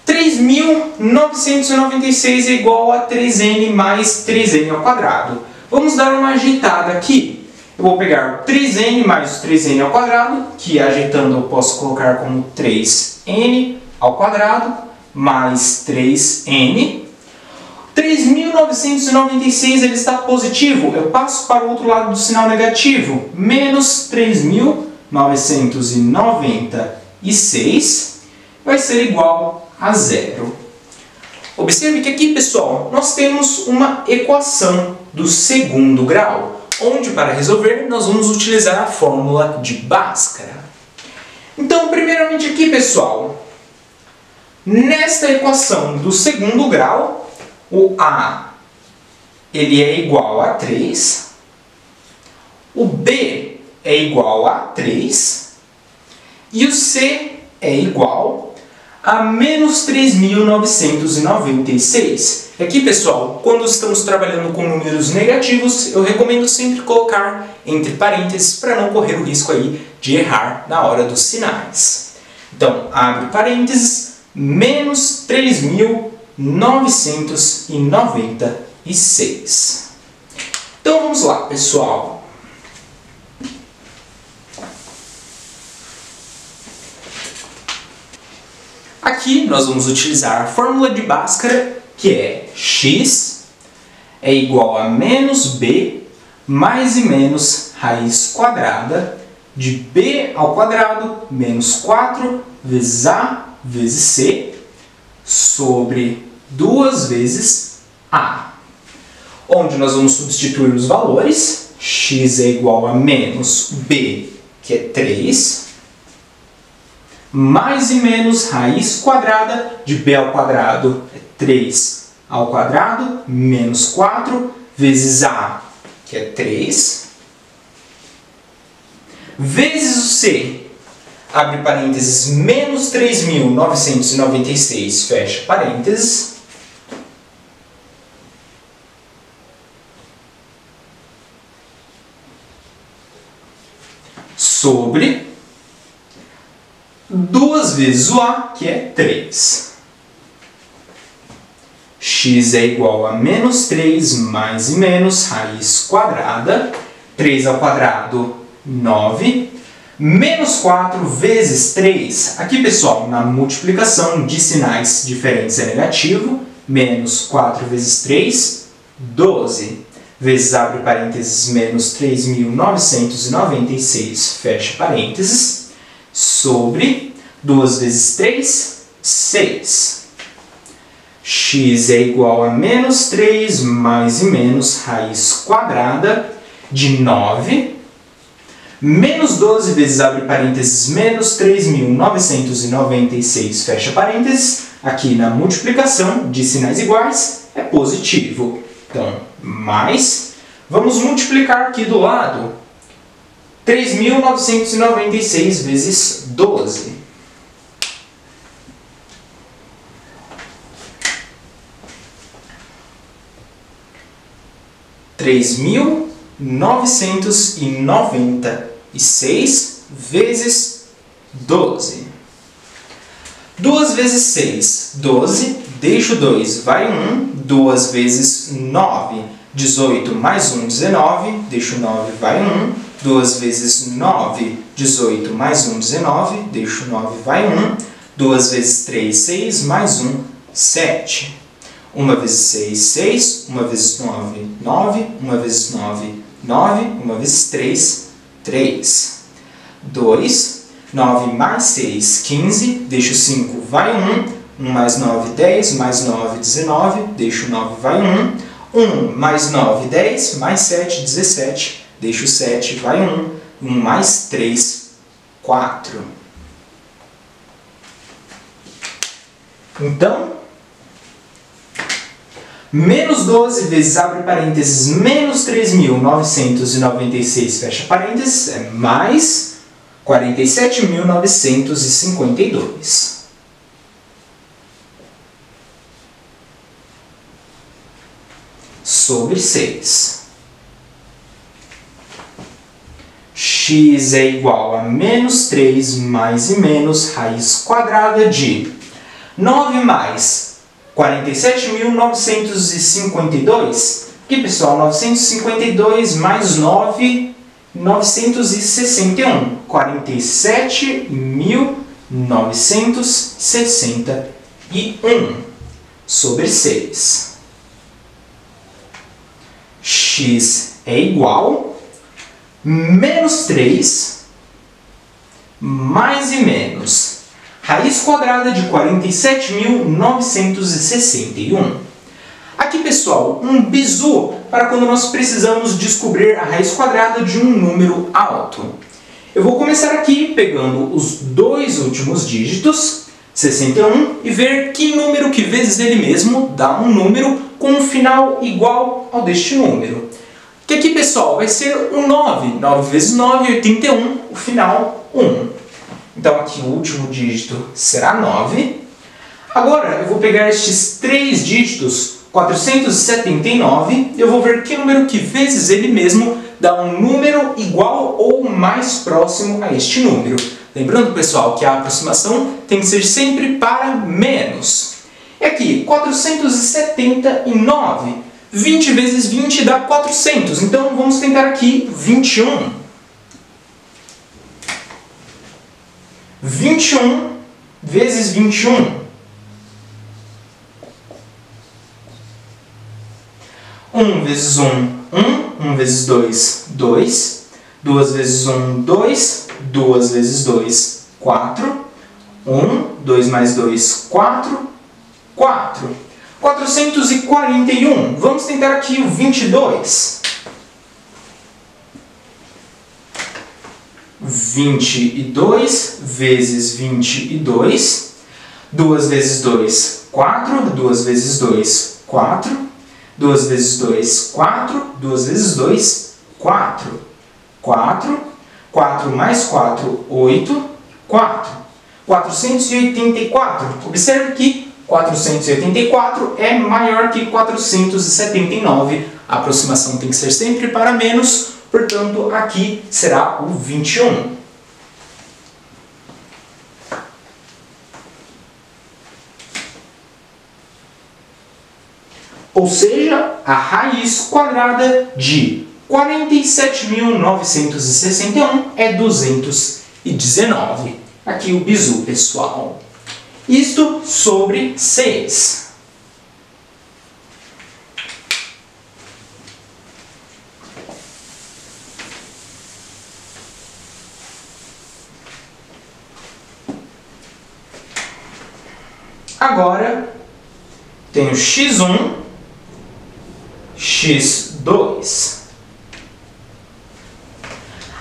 3.996 é igual a 3n mais 3n ao quadrado. Vamos dar uma ajeitada aqui. Eu vou pegar 3n mais 3n ao quadrado, que ajeitando eu posso colocar como 3n ao quadrado, mais 3n. 3.996 ele está positivo, eu passo para o outro lado do sinal negativo, menos 3.996 vai ser igual a 0. Observe que aqui, pessoal, nós temos uma equação do segundo grau, onde para resolver nós vamos utilizar a fórmula de Bhaskara. Então, primeiramente aqui, pessoal, nesta equação do segundo grau, o A ele é igual a 3, o B é igual a 3 e o C é igual a menos 3.996. Aqui, pessoal, quando estamos trabalhando com números negativos, eu recomendo sempre colocar entre parênteses para não correr o risco aí de errar na hora dos sinais. Então, abre parênteses, menos 3.996. Então vamos lá, pessoal. Aqui nós vamos utilizar a fórmula de Bhaskara, que é x é igual a menos b mais e menos raiz quadrada de b ao quadrado menos 4 vezes a vezes c sobre 2 vezes a, onde nós vamos substituir os valores. X é igual a menos b, que é 3, mais e menos raiz quadrada de b ao quadrado é 3 ao quadrado menos 4 vezes a, que é 3, vezes o c, abre parênteses, menos 3.996, fecha parênteses, sobre 2 vezes o a, que é 3. X é igual a menos 3 mais e menos raiz quadrada, 3 ao quadrado, 9, menos 4 vezes 3. Aqui, pessoal, na multiplicação de sinais diferentes é negativo, menos 4 vezes 3, 12. Vezes, abre parênteses, menos 3.996, fecha parênteses, sobre 2 vezes 3, 6. X é igual a menos 3 mais e menos raiz quadrada de 9, menos 12 vezes, abre parênteses, menos 3.996, fecha parênteses, aqui na multiplicação de sinais iguais é positivo. Então, mais, vamos multiplicar aqui do lado, 3.996 vezes 12. (3.996) vezes 12. 2 vezes 6, 12. deixa o 2, vai 1, 2 vezes 9, 18 mais 1, 19, deixa o 9, vai 1, 2 vezes 9, 18 mais 1, 19, deixa o 9, vai 1, 2 vezes 3, 6, mais 1, 7. 1 vezes 6, 6, 1 vezes 9, 9, 1 vezes 9, 9, 1 vezes 3, 3. 2, 9 mais 6, 15, deixa o 5, vai 1, 1 mais 9, 10, mais 9, 19, deixa o 9, vai 1, 1 mais 9, 10, mais 7, 17, deixa o 7, vai 1, 1 mais 3, 4. Então, menos 12 vezes, abre parênteses, menos 3.996, fecha parênteses, é mais 47.952. Sobre 6. X é igual a menos 3 mais e menos raiz quadrada de 9 mais 47.952. Aqui, pessoal, 952 mais 9, 961. 47.961 sobre 6. X é igual a menos 3 mais e menos raiz quadrada de 47.961. Aqui, pessoal, um bizu para quando nós precisamos descobrir a raiz quadrada de um número alto. Eu vou começar aqui pegando os dois últimos dígitos, 61, e ver que número que vezes ele mesmo dá um número com um final igual ao deste número. Que aqui, pessoal, vai ser o 9. 9 vezes 9, 81, o final 1. Então, aqui o último dígito será 9. Agora, eu vou pegar estes três dígitos, 479, e eu vou ver que número que vezes ele mesmo dá um número igual ou mais próximo a este número. Lembrando, pessoal, que a aproximação tem que ser sempre para menos. E aqui, 479. 20 vezes 20 dá 400. Então, vamos tentar aqui 21. 21 vezes 21. 1 vezes 1, 1. 1 vezes 2, 2. 2 vezes 1, 2. 2 vezes 2, 4. 1. 2 mais 2, 4. 4. 441. Vamos tentar aqui o 22. 22 vezes 22. 2 vezes 2, 4. 2 vezes 2, 4. 2 vezes 2, 4. 2 vezes 2, 4. 4. 4 mais 4, 8. 4. 484. Observe que 484 é maior que 479. A aproximação tem que ser sempre para menos, portanto, aqui será o 21. Ou seja, a raiz quadrada de 47.961 é 219. Aqui o bizu, pessoal. Isto sobre 6. Agora, tenho x1, x2.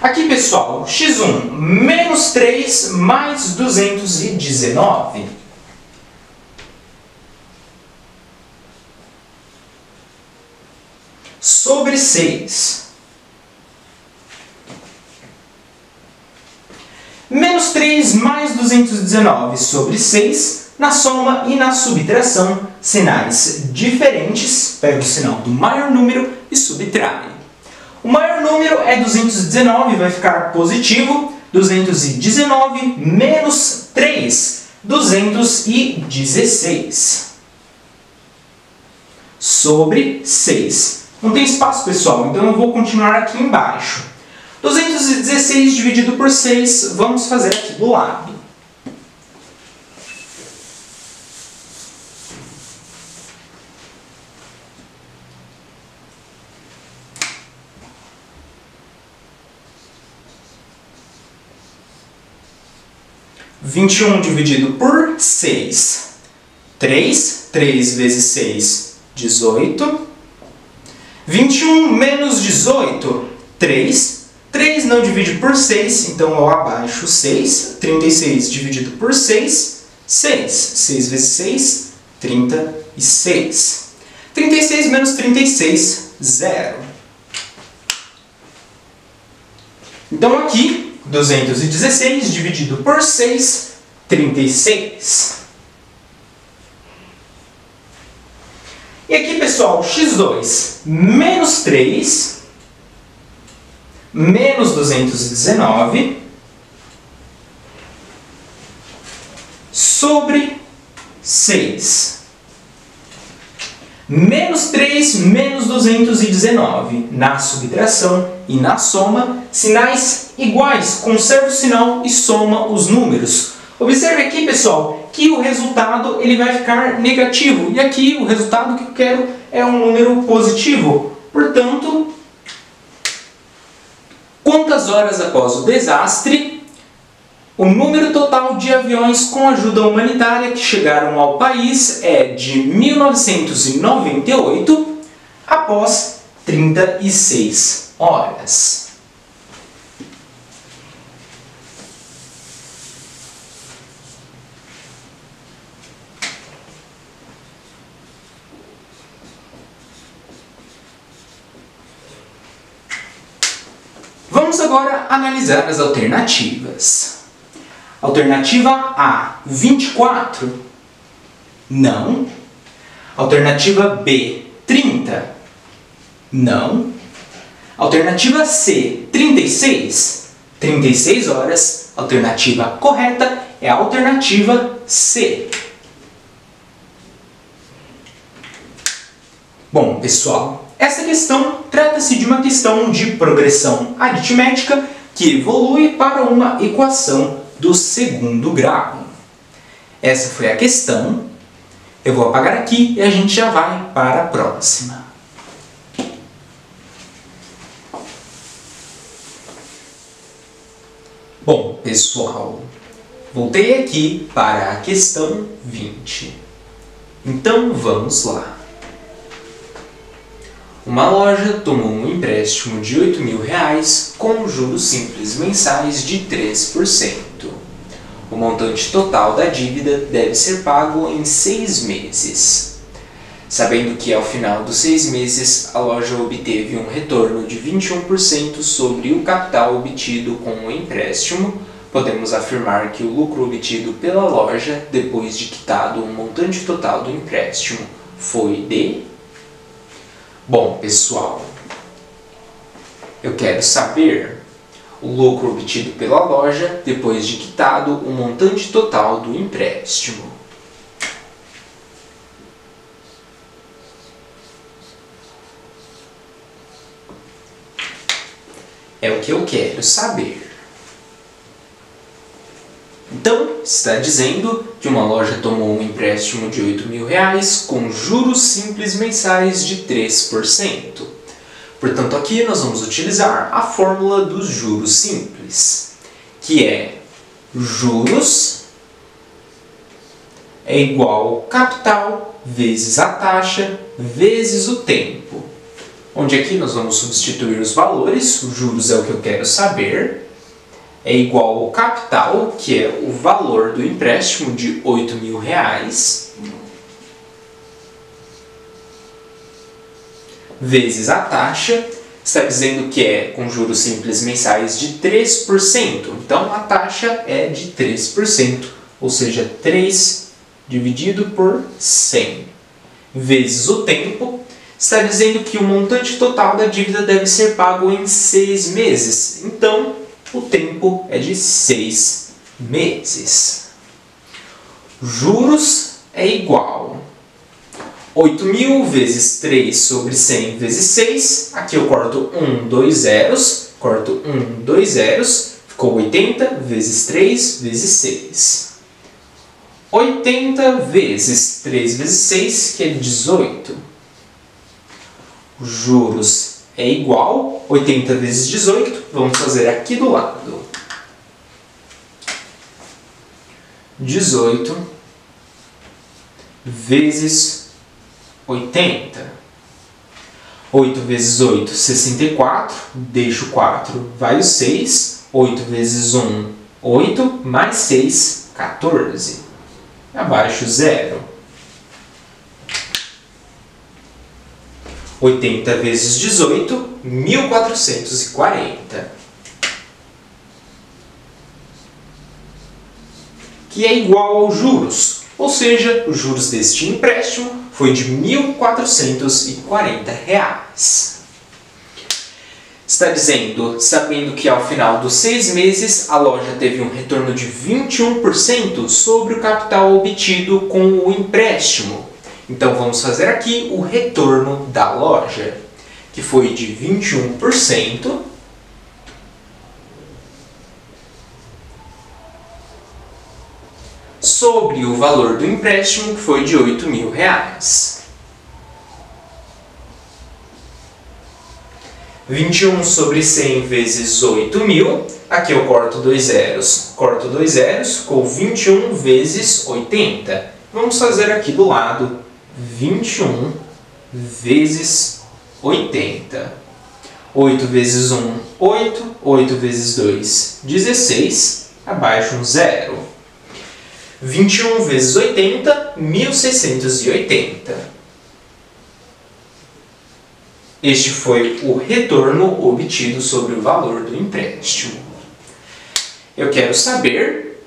Aqui, pessoal, x1 menos 3 mais 219. Sobre 6. Menos 3 mais 219 sobre 6. Na soma e na subtração, sinais diferentes. Pega o sinal do maior número e subtrai. O maior número é 219, vai ficar positivo. 219 menos 3, 216. sobre 6. Não tem espaço, pessoal, então eu vou continuar aqui embaixo. 216 dividido por 6, vamos fazer aqui do lado. Vinte e um dividido por 6, 3. 3 vezes 6, 18. 21 menos 18, 3. 3 não divide por 6, então eu abaixo 6. 36 dividido por 6, 6. 6 vezes 6, 36. 36 menos 36, 0. Então aqui, 216 dividido por 6, 36. E aqui, pessoal, x2 menos 3 menos 219 sobre 6. Menos 3 menos 219. Na subtração e na soma, sinais iguais. Conserva o sinal e soma os números. Observe aqui, pessoal, que o resultado ele vai ficar negativo. E aqui o resultado que eu quero é um número positivo. Portanto, quantas horas após o desastre, o número total de aviões com ajuda humanitária que chegaram ao país é de 1998 após 36 horas. Vamos agora analisar as alternativas. Alternativa A, 24. Não. Alternativa B, 30. Não. Alternativa C, 36. 36 horas. Alternativa correta é a alternativa C. Bom, pessoal, essa questão trata-se de uma questão de progressão aritmética que evolui para uma equação do segundo grau. Essa foi a questão. Eu vou apagar aqui e a gente já vai para a próxima. Bom, pessoal, voltei aqui para a questão 20. Então, vamos lá. Uma loja tomou um empréstimo de R$8.000 com juros simples mensais de 3%. O montante total da dívida deve ser pago em 6 meses. Sabendo que ao final dos 6 meses a loja obteve um retorno de 21% sobre o capital obtido com o empréstimo, podemos afirmar que o lucro obtido pela loja depois de quitado o montante total do empréstimo foi de... Bom, pessoal, eu quero saber o lucro obtido pela loja depois de quitado o montante total do empréstimo. É o que eu quero saber. Então, está dizendo que uma loja tomou um empréstimo de R$8.000 com juros simples mensais de 3%. Portanto, aqui nós vamos utilizar a fórmula dos juros simples, que é juros é igual ao capital vezes a taxa vezes o tempo. Onde aqui nós vamos substituir os valores, os juros é o que eu quero saber, é igual ao capital, que é o valor do empréstimo de R$8.000, vezes a taxa, está dizendo que é com juros simples mensais de 3%. Então, a taxa é de 3%, ou seja, 3 dividido por 100, vezes o tempo, está dizendo que o montante total da dívida deve ser pago em 6 meses. Então, o tempo é de 6 meses. Juros é igual 8.000 vezes 3 sobre 100 vezes 6. Aqui eu corto 1, 2 zeros. Corto 1, 2 zeros. Ficou 80 vezes 3 vezes 6. 80 vezes 3 vezes 6, que é 18. Os juros é igual 80 vezes 18. Vamos fazer aqui do lado. 18 vezes 80. 8 vezes 8, 64. Deixo 4, vai o 6. 8 vezes 1, 8. Mais 6, 14. Abaixo 0. 80 vezes 18, 1440. Que é igual aos juros. Ou seja, os juros deste empréstimo foi de R$ 1.440. Está dizendo, sabendo que ao final dos 6 meses a loja teve um retorno de 21% sobre o capital obtido com o empréstimo. Então vamos fazer aqui o retorno da loja, que foi de 21% sobre o valor do empréstimo, que foi de R$ 8.000. 21 sobre 100 vezes 8.000. Aqui eu corto 2 zeros. Corto 2 zeros, ficou 21 vezes 80. Vamos fazer aqui do lado 21 vezes 80. 8 vezes 1, 8. 8 vezes 2, 16. Abaixo um zero. 21 vezes 80, 1.680. Este foi o retorno obtido sobre o valor do empréstimo. Eu quero saber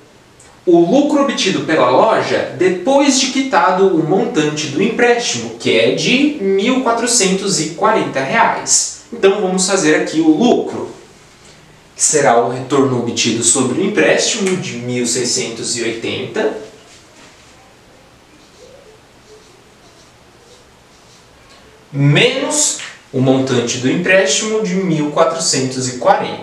o lucro obtido pela loja depois de quitado o montante do empréstimo, que é de R$ 1.440. Então vamos fazer aqui o lucro, que será o retorno obtido sobre o empréstimo de 1.680 menos o montante do empréstimo de 1.440.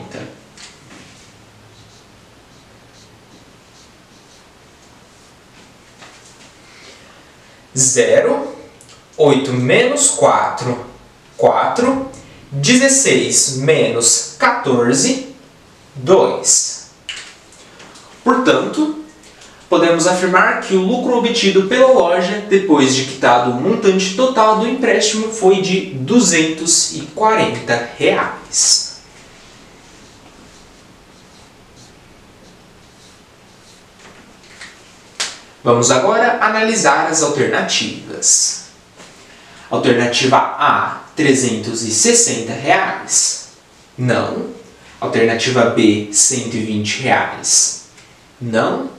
Zero, 8 menos 4, 4, 16 menos 14, 2. Portanto, podemos afirmar que o lucro obtido pela loja, depois de quitado o montante total do empréstimo, foi de R$ 240. Vamos agora analisar as alternativas. Alternativa A, R$ 360. Não. Alternativa B, R$ 120. Não.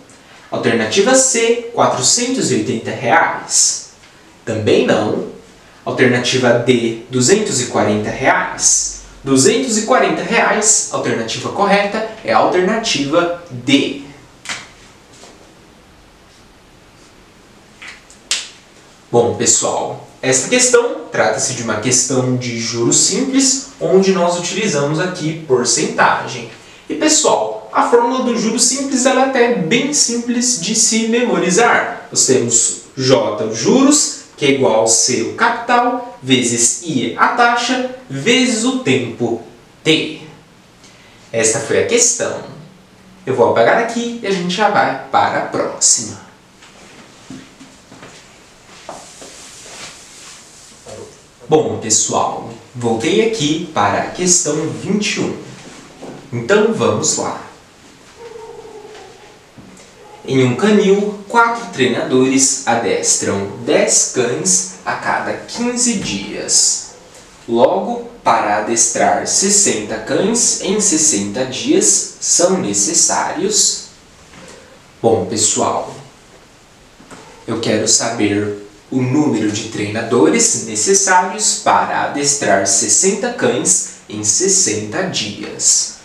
Alternativa C, R$ 480. Também não. Alternativa D, R$ 240. R$ 240, alternativa correta é a alternativa D. Bom, pessoal, esta questão trata-se de uma questão de juros simples, onde nós utilizamos aqui porcentagem. E, pessoal, a fórmula do juros simples ela é até bem simples de se memorizar. Nós temos J, os juros, que é igual a C, o capital, vezes I, a taxa, vezes o tempo, T. Esta foi a questão. Eu vou apagar aqui e a gente já vai para a próxima. Bom, pessoal, voltei aqui para a questão 21. Então, vamos lá. Em um canil, 4 treinadores adestram 10 cães a cada 15 dias. Logo, para adestrar 60 cães em 60 dias, são necessários... Bom, pessoal, eu quero saber o número de treinadores necessários para adestrar 60 cães em 60 dias.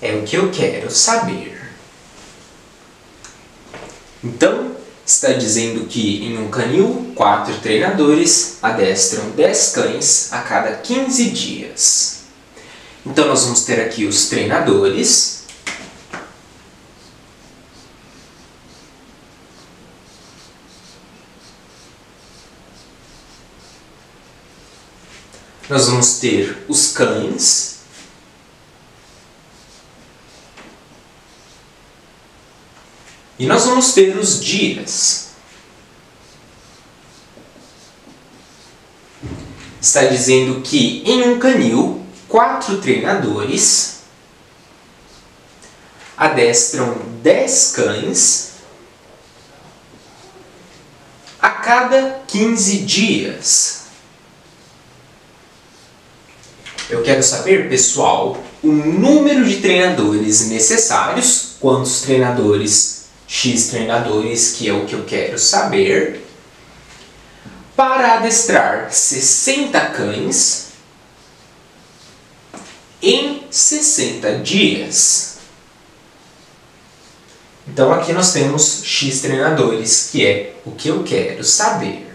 é o que eu quero saber. Então, está dizendo que em um canil, 4 treinadores adestram 10 cães a cada 15 dias. Então, nós vamos ter aqui os treinadores. Nós vamos ter os cães. E nós vamos ter os dias. Está dizendo que em um canil, 4 treinadores adestram 10 cães a cada 15 dias. Eu quero saber, pessoal, o número de treinadores necessários, quantos treinadores, X treinadores, que é o que eu quero saber, para adestrar 60 cães em 60 dias. Então aqui nós temos X treinadores, que é o que eu quero saber.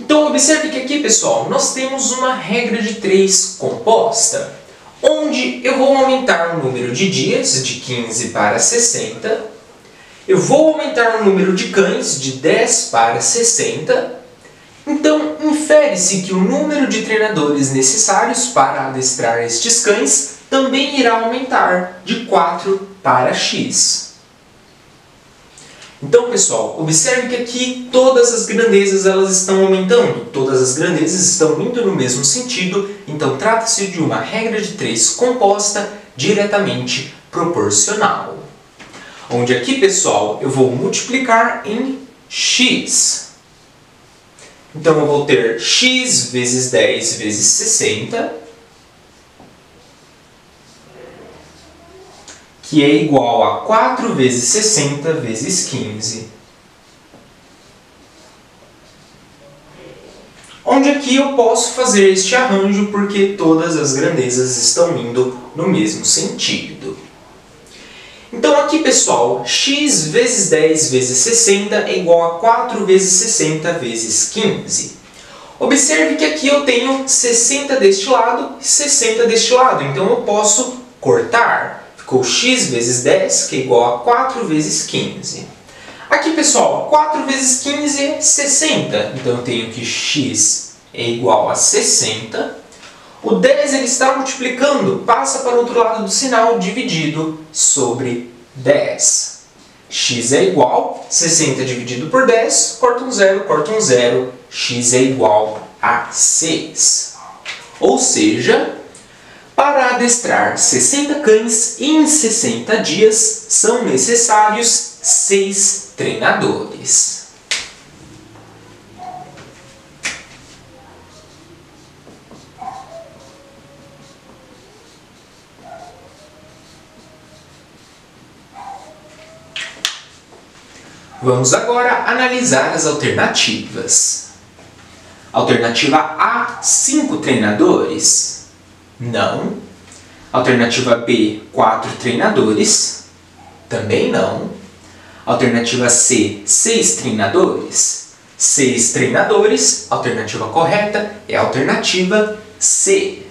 Então observe que aqui, pessoal, nós temos uma regra de 3 composta, onde eu vou aumentar o número de dias de 15 para 60, eu vou aumentar o número de cães de 10 para 60, então infere-se que o número de treinadores necessários para adestrar estes cães também irá aumentar de 4 para X. Então, pessoal, observe que aqui todas as grandezas elas estão aumentando, todas as grandezas estão indo no mesmo sentido, então trata-se de uma regra de 3 composta diretamente proporcional. Onde aqui, pessoal, eu vou multiplicar em x. Então eu vou ter x vezes 10 vezes 60, que é igual a 4 vezes 60 vezes 15. Onde aqui eu posso fazer este arranjo porque todas as grandezas estão indo no mesmo sentido. Então aqui, pessoal, x vezes 10 vezes 60 é igual a 4 vezes 60 vezes 15. Observe que aqui eu tenho 60 deste lado e 60 deste lado, então eu posso cortar. Ficou x vezes 10, que é igual a 4 vezes 15. Aqui, pessoal, 4 vezes 15 é 60. Então, eu tenho que x é igual a 60. O 10 ele está multiplicando, passa para o outro lado do sinal, dividido sobre 10. X é igual, 60 dividido por 10, corta um zero, x é igual a 6. Ou seja, para adestrar 60 cães em 60 dias, são necessários 6 treinadores. Vamos agora analisar as alternativas. Alternativa A, 5 treinadores. Não. Alternativa B, 4 treinadores. Também não. Alternativa C, 6 treinadores. 6 treinadores. Alternativa correta é a alternativa C.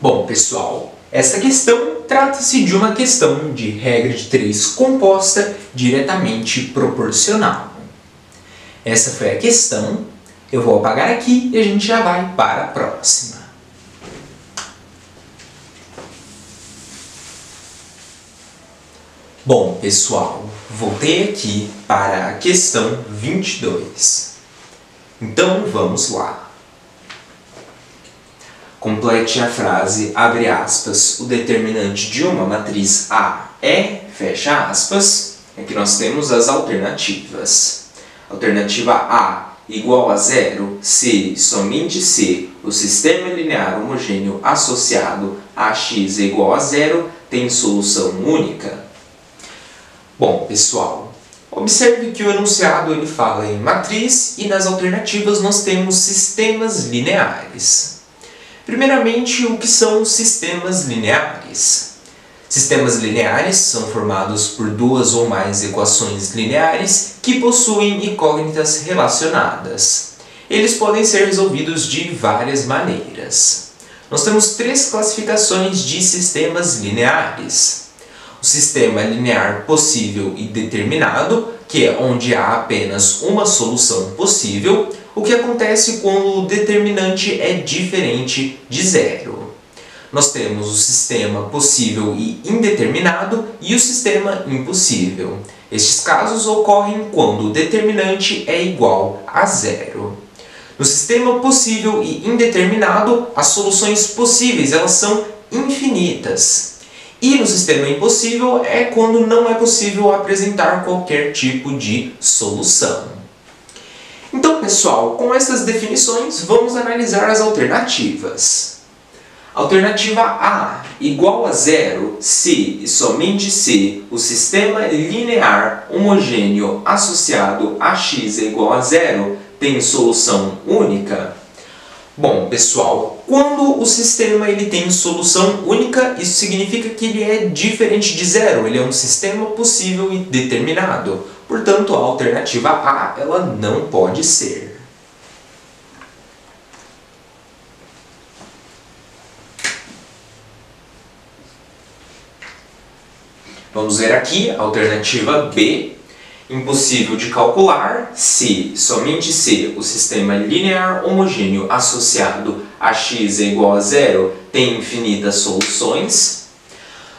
Bom, pessoal, esta questão trata-se de uma questão de regra de 3 composta diretamente proporcional. Essa foi a questão. Eu vou apagar aqui e a gente já vai para a próxima. Bom, pessoal, voltei aqui para a questão 22. Então, vamos lá. Complete a frase, abre aspas, o determinante de uma matriz A é, fecha aspas. Aqui nós temos as alternativas. Alternativa A, igual a 0, se, somente se, o sistema linear homogêneo associado a x é igual a 0 tem solução única. Bom, pessoal, observe que o enunciado ele fala em matriz e nas alternativas nós temos sistemas lineares. Primeiramente, o que são os sistemas lineares? Sistemas lineares são formados por duas ou mais equações lineares que possuem incógnitas relacionadas. Eles podem ser resolvidos de várias maneiras. Nós temos três classificações de sistemas lineares. O sistema linear possível e determinado, que é onde há apenas uma solução possível, o que acontece quando o determinante é diferente de zero. Nós temos o sistema possível e indeterminado e o sistema impossível. Estes casos ocorrem quando o determinante é igual a zero. No sistema possível e indeterminado, as soluções possíveis elas são infinitas. E no sistema impossível é quando não é possível apresentar qualquer tipo de solução. Então, pessoal, com essas definições, vamos analisar as alternativas. Alternativa A, igual a zero, se e somente se o sistema linear homogêneo associado a x é igual a zero tem solução única. Bom, pessoal, quando o sistema ele tem solução única, isso significa que ele é diferente de zero, ele é um sistema possível e determinado. Portanto, a alternativa A ela não pode ser. Vamos ver aqui a alternativa B. Impossível de calcular se, somente se, o sistema linear homogêneo associado a x é igual a zero tem infinitas soluções.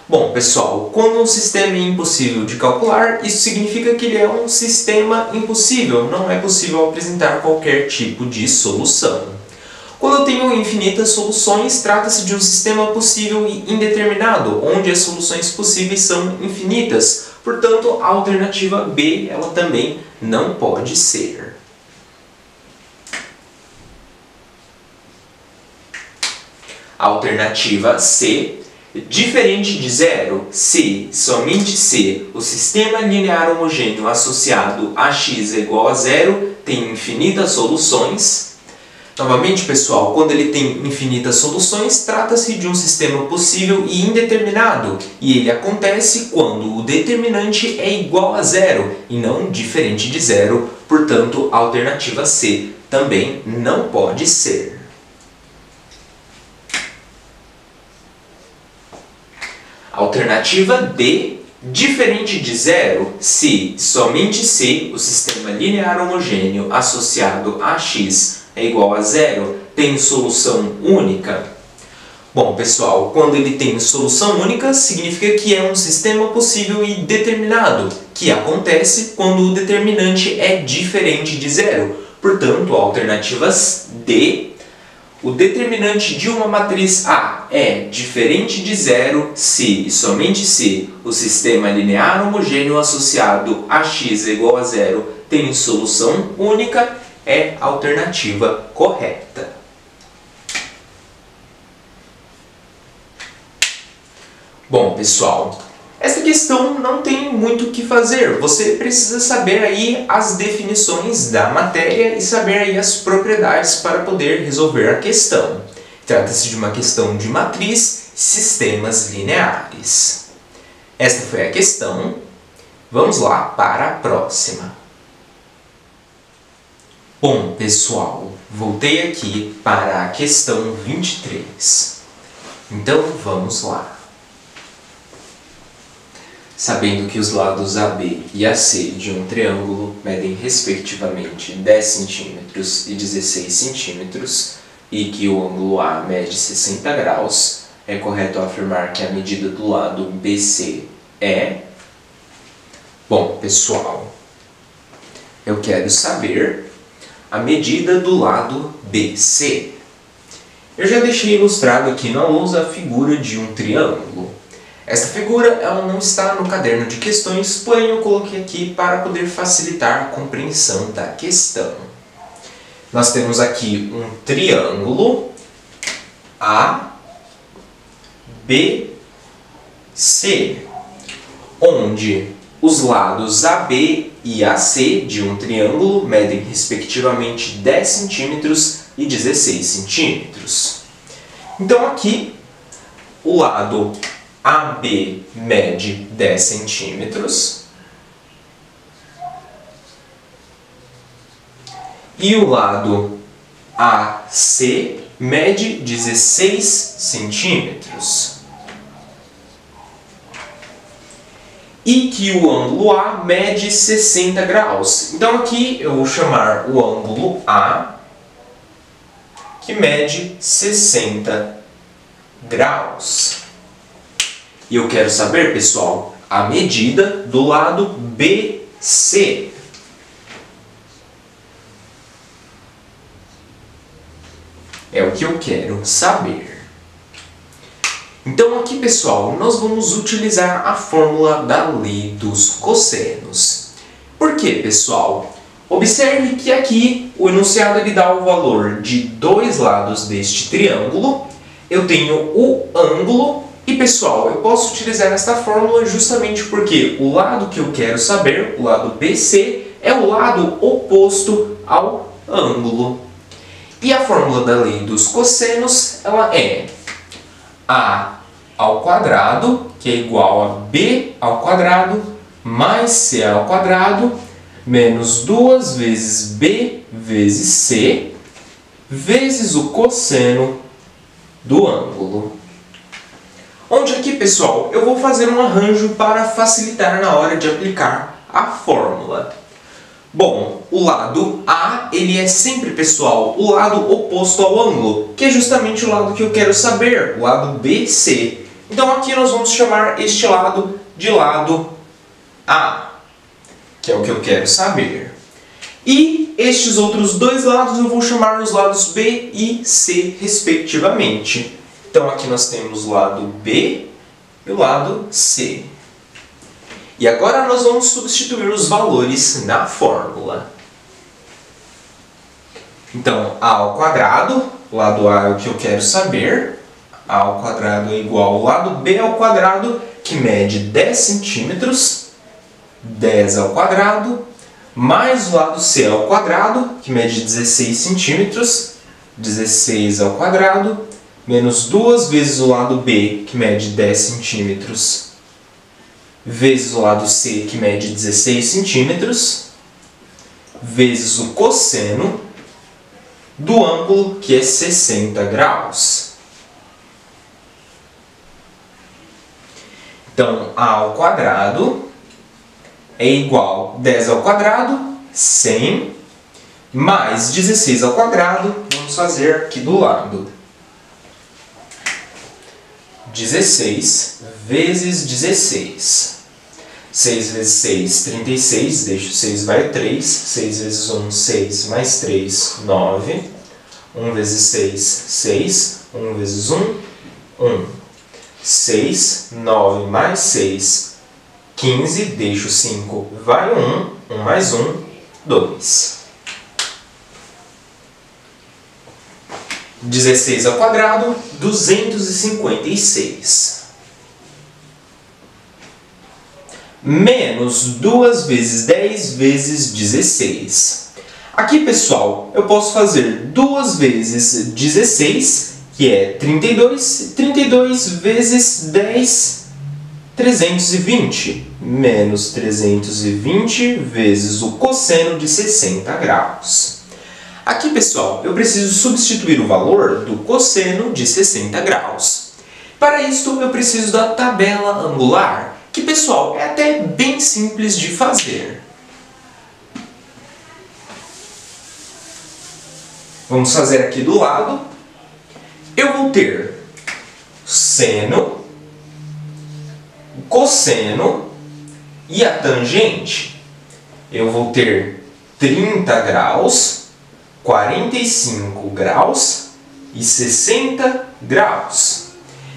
Bom, pessoal, quando um sistema é impossível de calcular, isso significa que ele é um sistema impossível, não é possível apresentar qualquer tipo de solução. Quando eu tenho infinitas soluções, trata-se de um sistema possível e indeterminado, onde as soluções possíveis são infinitas. Portanto, a alternativa B ela também não pode ser. A alternativa C, diferente de zero, se, somente se, o sistema linear homogêneo associado a x é igual a zero tem infinitas soluções. Novamente, pessoal, quando ele tem infinitas soluções, trata-se de um sistema possível e indeterminado, e ele acontece quando o determinante é igual a zero e não diferente de zero, portanto, a alternativa C também não pode ser. Alternativa D, diferente de zero, se, somente se, o sistema linear homogêneo associado a x é igual a zero, tem solução única. Bom, pessoal, quando ele tem solução única, significa que é um sistema possível e determinado, que acontece quando o determinante é diferente de zero. Portanto, a alternativa D, o determinante de uma matriz A é diferente de zero se e somente se o sistema linear homogêneo associado a x é igual a zero tem solução única, é a alternativa correta. Bom, pessoal, essa questão não tem muito o que fazer. Você precisa saber aí as definições da matéria e saber aí as propriedades para poder resolver a questão. Trata-se de uma questão de matriz, sistemas lineares. Esta foi a questão. Vamos lá para a próxima. Bom, pessoal, voltei aqui para a questão 23. Então, vamos lá. Sabendo que os lados AB e AC de um triângulo medem respectivamente 10 cm e 16 cm e que o ângulo A mede 60 graus, é correto afirmar que a medida do lado BC é... Bom, pessoal, eu quero saber a medida do lado BC. Eu já deixei ilustrado aqui na lousa a figura de um triângulo. Esta figura ela não está no caderno de questões, porém eu coloquei aqui para poder facilitar a compreensão da questão. Nós temos aqui um triângulo ABC, onde os lados AB e AC de um triângulo medem respectivamente 10 cm e 16 cm. Então aqui, o lado AB mede 10 centímetros e o lado AC mede 16 centímetros. E que o ângulo A mede 60 graus. Então aqui eu vou chamar o ângulo A, que mede 60 graus. E eu quero saber, pessoal, a medida do lado BC. É o que eu quero saber. Então aqui, pessoal, nós vamos utilizar a fórmula da lei dos cossenos. Por quê, pessoal? Observe que aqui o enunciado ele dá o valor de dois lados deste triângulo. Eu tenho o ângulo e, pessoal, eu posso utilizar esta fórmula justamente porque o lado que eu quero saber, o lado BC, é o lado oposto ao ângulo. E a fórmula da lei dos cossenos, ela é A ao quadrado, que é igual a B ao quadrado, mais C ao quadrado, menos 2 vezes B vezes C, vezes o cosseno do ângulo. Onde aqui, pessoal, eu vou fazer um arranjo para facilitar na hora de aplicar a fórmula. Bom, o lado A, ele é sempre, pessoal, o lado oposto ao ângulo, que é justamente o lado que eu quero saber, o lado BC. Então aqui nós vamos chamar este lado de lado A, que é o que eu quero saber. E estes outros dois lados eu vou chamar os lados B e C, respectivamente. Então aqui nós temos o lado B e o lado C. E agora nós vamos substituir os valores na fórmula. Então, A ao quadrado, o lado A é o que eu quero saber. A ao quadrado é igual ao lado B ao quadrado, que mede 10 centímetros. 10 ao quadrado, mais o lado C ao quadrado, que mede 16 centímetros. 16 ao quadrado, menos 2 vezes o lado B, que mede 10 centímetros. Vezes o lado C, que mede 16 centímetros, vezes o cosseno do ângulo, que é 60 graus. Então, A ao quadrado é igual a 10 ao quadrado, 100, mais 16 ao quadrado, vamos fazer aqui do lado. 16 vezes 16. 6 vezes 6, 36, deixo 6, vai 3. 6 vezes 1, 6, mais 3, 9. 1 vezes 6, 6. 1 vezes 1, 1. 6, 9 mais 6, 15, deixo 5, vai 1. 1 mais 1, 2. 16 ao quadrado, 256. Menos 2 vezes 10 vezes 16. Aqui, pessoal, eu posso fazer 2 vezes 16, que é 32. 32 vezes 10, 320. Menos 320 vezes o cosseno de 60 graus. Aqui, pessoal, eu preciso substituir o valor do cosseno de 60 graus. Para isto, eu preciso da tabela angular, que, pessoal, é até bem simples de fazer. Vamos fazer aqui do lado. Eu vou ter seno, cosseno e a tangente. Eu vou ter 30 graus, 45 graus e 60 graus.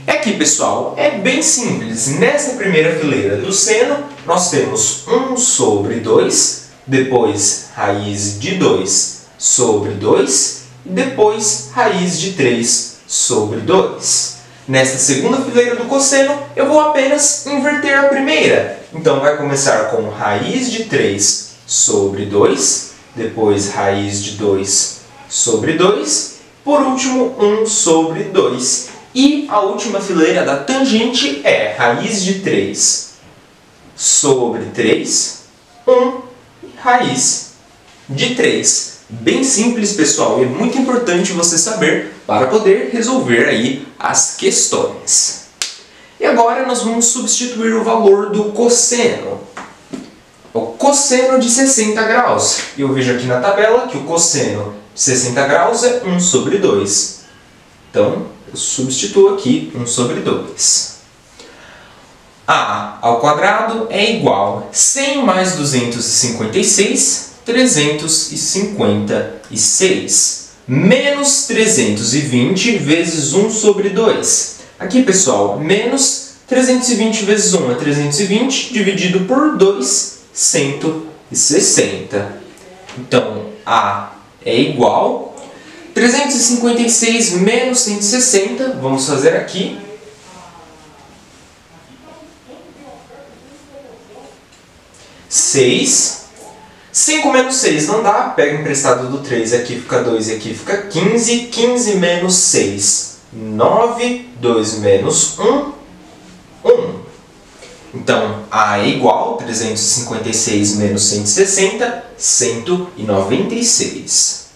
Aqui, pessoal, é bem simples. Nessa primeira fileira do seno, nós temos 1 sobre 2, depois raiz de 2 sobre 2, e depois raiz de 3 sobre 2. Nesta segunda fileira do cosseno, eu vou apenas inverter a primeira. Então, vai começar com raiz de 3 sobre 2, depois raiz de 2 sobre 2, Por último, 1 sobre 2. E a última fileira da tangente é raiz de 3 sobre 3, 1 e raiz de 3. Bem simples, pessoal, e é muito importante você saber para poder resolver aí as questões. E agora nós vamos substituir o valor do cosseno. O cosseno de 60 graus. Eu vejo aqui na tabela que o cosseno de 60 graus é 1 sobre 2. Então, eu substituo aqui 1 sobre 2. A ao quadrado é igual a 100 mais 256, 356, menos 320 vezes 1 sobre 2. Aqui, pessoal, menos 320 vezes 1 é 320, dividido por 2, 160. Então, A é igual a 356 menos 160, vamos fazer aqui. 6. 5 menos 6 não dá, pega emprestado do 3, aqui fica 2 e aqui fica 15. 15 menos 6, 9. 2 menos 1, 1. Então, A é igual a 356 menos 160, 196.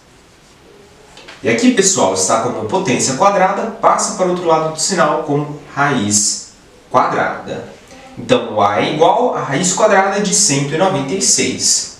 E aqui, pessoal, está como potência quadrada, passa para o outro lado do sinal como raiz quadrada. Então, o A é igual a raiz quadrada de 196.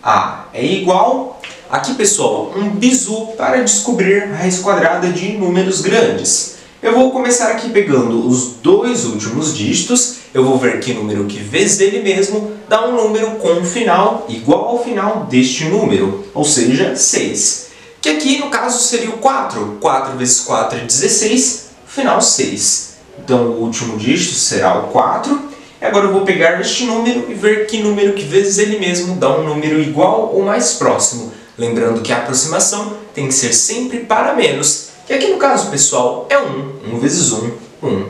A é igual... Aqui, pessoal, um bizu para descobrir a raiz quadrada de números grandes. Eu vou começar aqui pegando os dois últimos dígitos. Eu vou ver que número que vezes ele mesmo dá um número com um final igual ao final deste número, ou seja, 6. Que aqui, no caso, seria o 4. 4 vezes 4 é 16, final 6. Então, o último dígito será o 4. E agora eu vou pegar este número e ver que número que vezes ele mesmo dá um número igual ou mais próximo. Lembrando que a aproximação tem que ser sempre para menos, que aqui no caso, pessoal, é 1. 1 vezes 1, 1.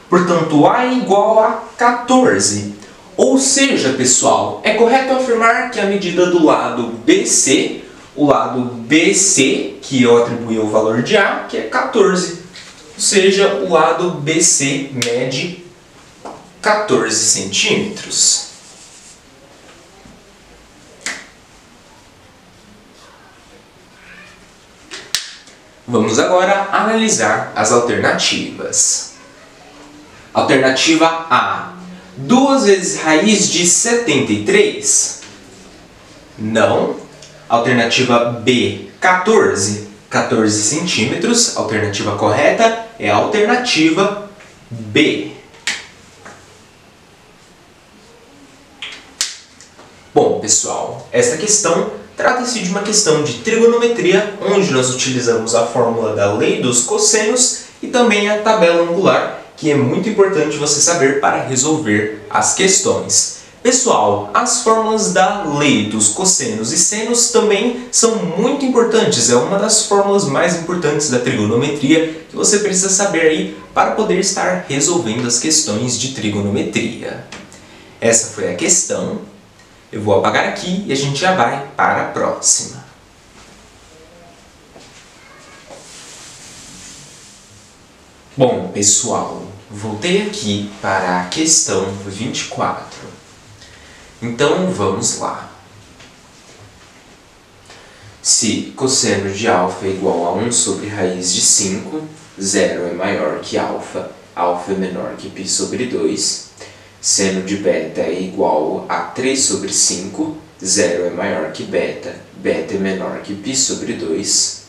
Portanto, A é igual a 14. Ou seja, pessoal, é correto afirmar que a medida do lado BC, o lado BC, que eu atribuí o valor de A, que é 14. Ou seja, o lado BC mede 14 centímetros. Vamos agora analisar as alternativas. Alternativa A. 2 vezes raiz de 73? Não. Alternativa B. 14. 14 centímetros. A alternativa correta é a alternativa B. Bom, pessoal, esta questão trata-se de uma questão de trigonometria, onde nós utilizamos a fórmula da lei dos cossenos e também a tabela angular, que é muito importante você saber para resolver as questões. Pessoal, as fórmulas da lei dos cossenos e senos também são muito importantes. É uma das fórmulas mais importantes da trigonometria que você precisa saber aí para poder estar resolvendo as questões de trigonometria. Essa foi a questão. Eu vou apagar aqui e a gente já vai para a próxima. Bom, pessoal, voltei aqui para a questão 24. Então, vamos lá. Se cosseno de alfa é igual a 1 sobre raiz de 5, 0 é maior que alfa, alfa é menor que π sobre 2, seno de beta é igual a 3 sobre 5, 0 é maior que beta, beta é menor que π sobre 2,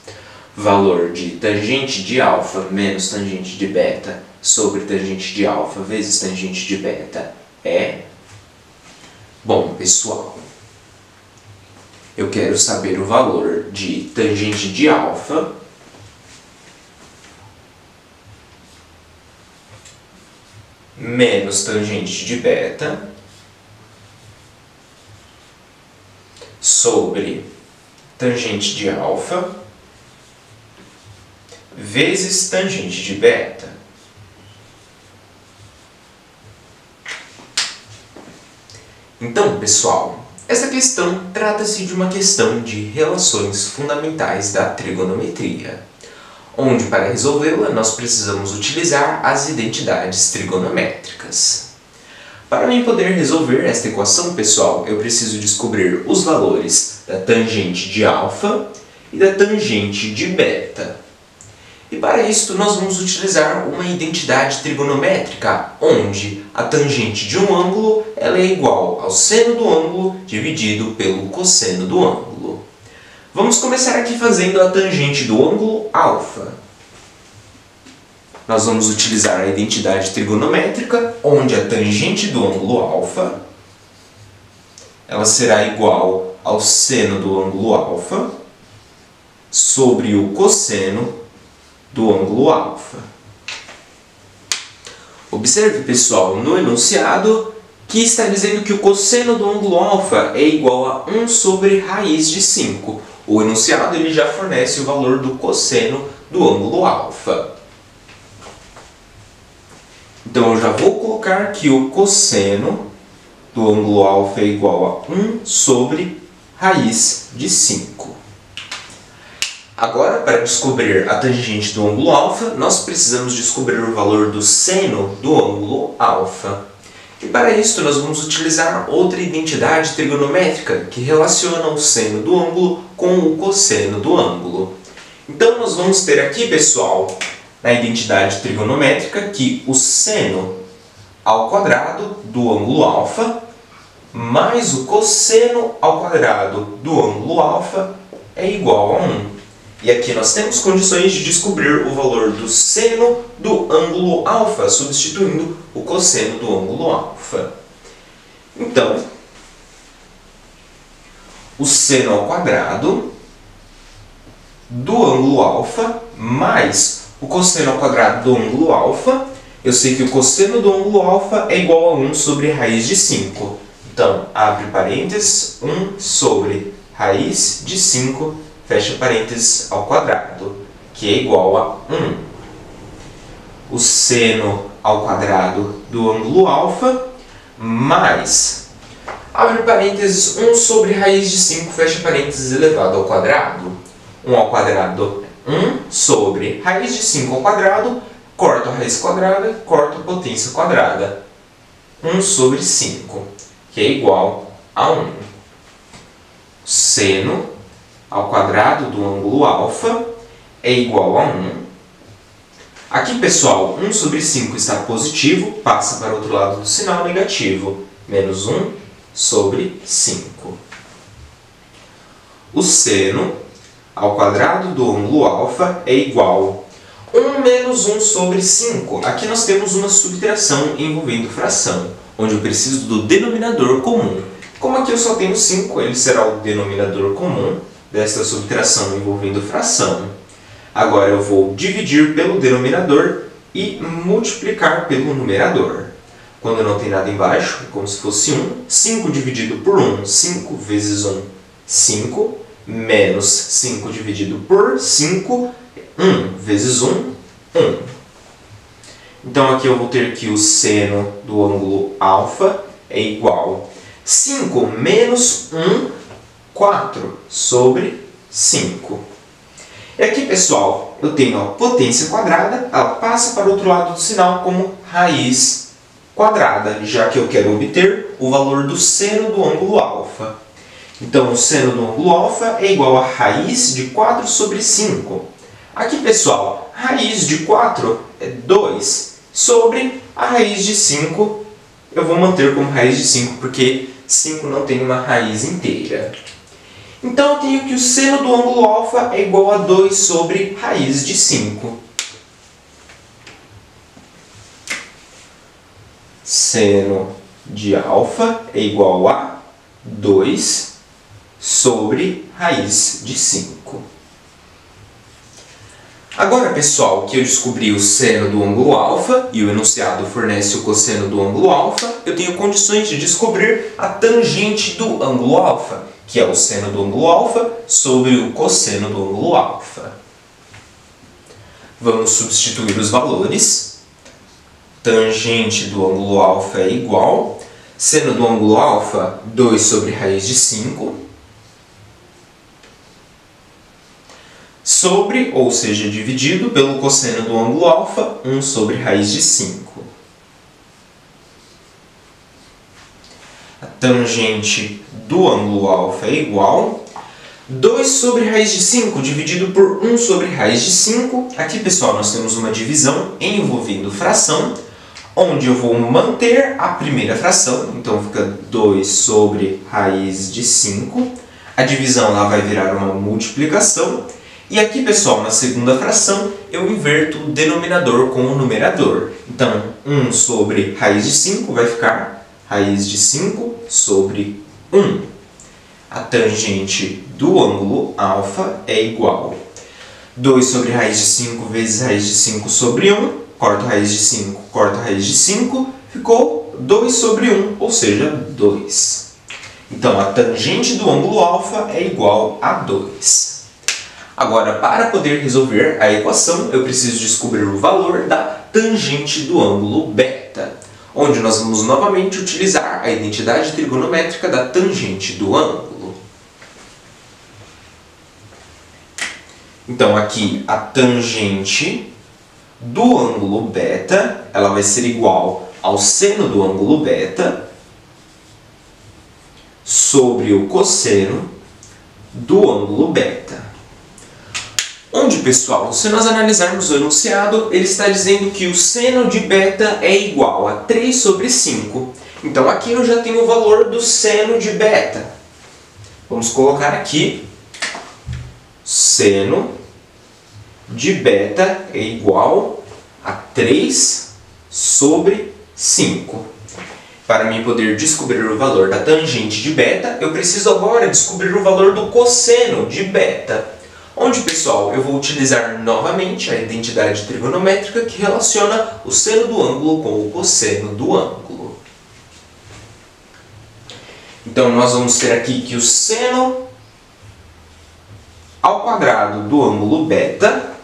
valor de tangente de alfa menos tangente de beta sobre tangente de alfa vezes tangente de beta é... Bom, pessoal, eu quero saber o valor de tangente de alfa menos tangente de beta sobre tangente de alfa vezes tangente de beta. Então, pessoal, Esta questão trata-se de uma questão de relações fundamentais da trigonometria, onde para resolvê-la nós precisamos utilizar as identidades trigonométricas. Para mim poder resolver esta equação, pessoal, eu preciso descobrir os valores da tangente de alfa e da tangente de beta. E para isto nós vamos utilizar uma identidade trigonométrica, onde a tangente de um ângulo ela é igual ao seno do ângulo dividido pelo cosseno do ângulo. Vamos começar aqui fazendo a tangente do ângulo alfa. Nós vamos utilizar a identidade trigonométrica, onde a tangente do ângulo alfa ela será igual ao seno do ângulo alfa sobre o cosseno do ângulo alfa. Observe, pessoal, no enunciado que está dizendo que o cosseno do ângulo alfa é igual a 1 sobre raiz de 5. O enunciado ele já fornece o valor do cosseno do ângulo alfa. Então eu já vou colocar que o cosseno do ângulo alfa é igual a 1 sobre raiz de 5. Agora, para descobrir a tangente do ângulo alfa, nós precisamos descobrir o valor do seno do ângulo alfa. E para isso, nós vamos utilizar outra identidade trigonométrica que relaciona o seno do ângulo com o cosseno do ângulo. Então, nós vamos ter aqui, pessoal, na identidade trigonométrica, que o seno ao quadrado do ângulo alfa mais o cosseno ao quadrado do ângulo alfa é igual a 1. E aqui nós temos condições de descobrir o valor do seno do ângulo alfa, substituindo o cosseno do ângulo alfa. Então, o seno ao quadrado do ângulo alfa mais o cosseno ao quadrado do ângulo alfa, eu sei que o cosseno do ângulo alfa é igual a 1 sobre raiz de 5. Então, abre parênteses, 1 sobre raiz de 5, fecha parênteses ao quadrado, que é igual a 1. O seno ao quadrado do ângulo alfa mais, abre parênteses, 1 sobre raiz de 5, fecha parênteses elevado ao quadrado. 1 ao quadrado, 1 sobre raiz de 5 ao quadrado, corto a raiz quadrada, corto a potência quadrada. 1 sobre 5, que é igual a 1. Seno ao quadrado do ângulo alfa é igual a 1. Aqui, pessoal, 1 sobre 5 está positivo, passa para o outro lado do sinal negativo. Menos 1 sobre 5. O seno ao quadrado do ângulo alfa é igual a 1 menos 1 sobre 5. Aqui nós temos uma subtração envolvendo fração, onde eu preciso do denominador comum. Como aqui eu só tenho 5, ele será o denominador comum desta subtração envolvendo fração. Agora eu vou dividir pelo denominador e multiplicar pelo numerador. Quando não tem nada embaixo, é como se fosse 1. 5 dividido por 1, 5 vezes 1, 5. Menos 5 dividido por 5, 1 vezes 1, 1. Então aqui eu vou ter que o seno do ângulo alfa é igual a 5 menos 1, 4 sobre 5. E aqui, pessoal, eu tenho a potência quadrada, ela passa para o outro lado do sinal como raiz quadrada, já que eu quero obter o valor do seno do ângulo alfa. Então, o seno do ângulo alfa é igual a raiz de 4 sobre 5. Aqui, pessoal, raiz de 4 é 2 sobre a raiz de 5. Eu vou manter como raiz de 5 porque 5 não tem uma raiz inteira. Então, eu tenho que o seno do ângulo alfa é igual a 2 sobre raiz de 5. Seno de alfa é igual a 2 sobre raiz de 5. Agora, pessoal, que eu descobri o seno do ângulo alfa e o enunciado fornece o cosseno do ângulo alfa, eu tenho condições de descobrir a tangente do ângulo alfa, que é o seno do ângulo alfa sobre o cosseno do ângulo alfa. Vamos substituir os valores. Tangente do ângulo alfa é igual a Seno do ângulo alfa, 2 sobre raiz de 5. Sobre, ou seja, dividido pelo cosseno do ângulo alfa, 1 sobre raiz de 5. A tangente do ângulo alfa é igual 2 sobre raiz de 5 dividido por 1 sobre raiz de 5. Aqui, pessoal, nós temos uma divisão envolvendo fração, onde eu vou manter a primeira fração, então fica 2 sobre raiz de 5. A divisão lá vai virar uma multiplicação. E aqui, pessoal, na segunda fração, eu inverto o denominador com o numerador. Então, 1 sobre raiz de 5 vai ficar raiz de 5 sobre 1. A tangente do ângulo alfa é igual 2 sobre raiz de 5 vezes raiz de 5 sobre 1. Corto raiz de 5, corto raiz de 5, ficou 2 sobre 1, ou seja, 2. Então, a tangente do ângulo alfa é igual a 2. Agora, para poder resolver a equação, eu preciso descobrir o valor da tangente do ângulo beta, onde nós vamos novamente utilizar a identidade trigonométrica da tangente do ângulo. Então, aqui, a tangente do ângulo beta, ela vai ser igual ao seno do ângulo beta sobre o cosseno do ângulo beta. Onde, pessoal, se nós analisarmos o enunciado, ele está dizendo que o seno de beta é igual a 3 sobre 5. Então, aqui eu já tenho o valor do seno de beta. Vamos colocar aqui, seno de beta é igual a 3 sobre 5. Para mim poder descobrir o valor da tangente de beta, eu preciso agora descobrir o valor do cosseno de beta. Onde, pessoal, eu vou utilizar novamente a identidade trigonométrica que relaciona o seno do ângulo com o cosseno do ângulo. Então, nós vamos ter aqui que o seno ao quadrado do ângulo beta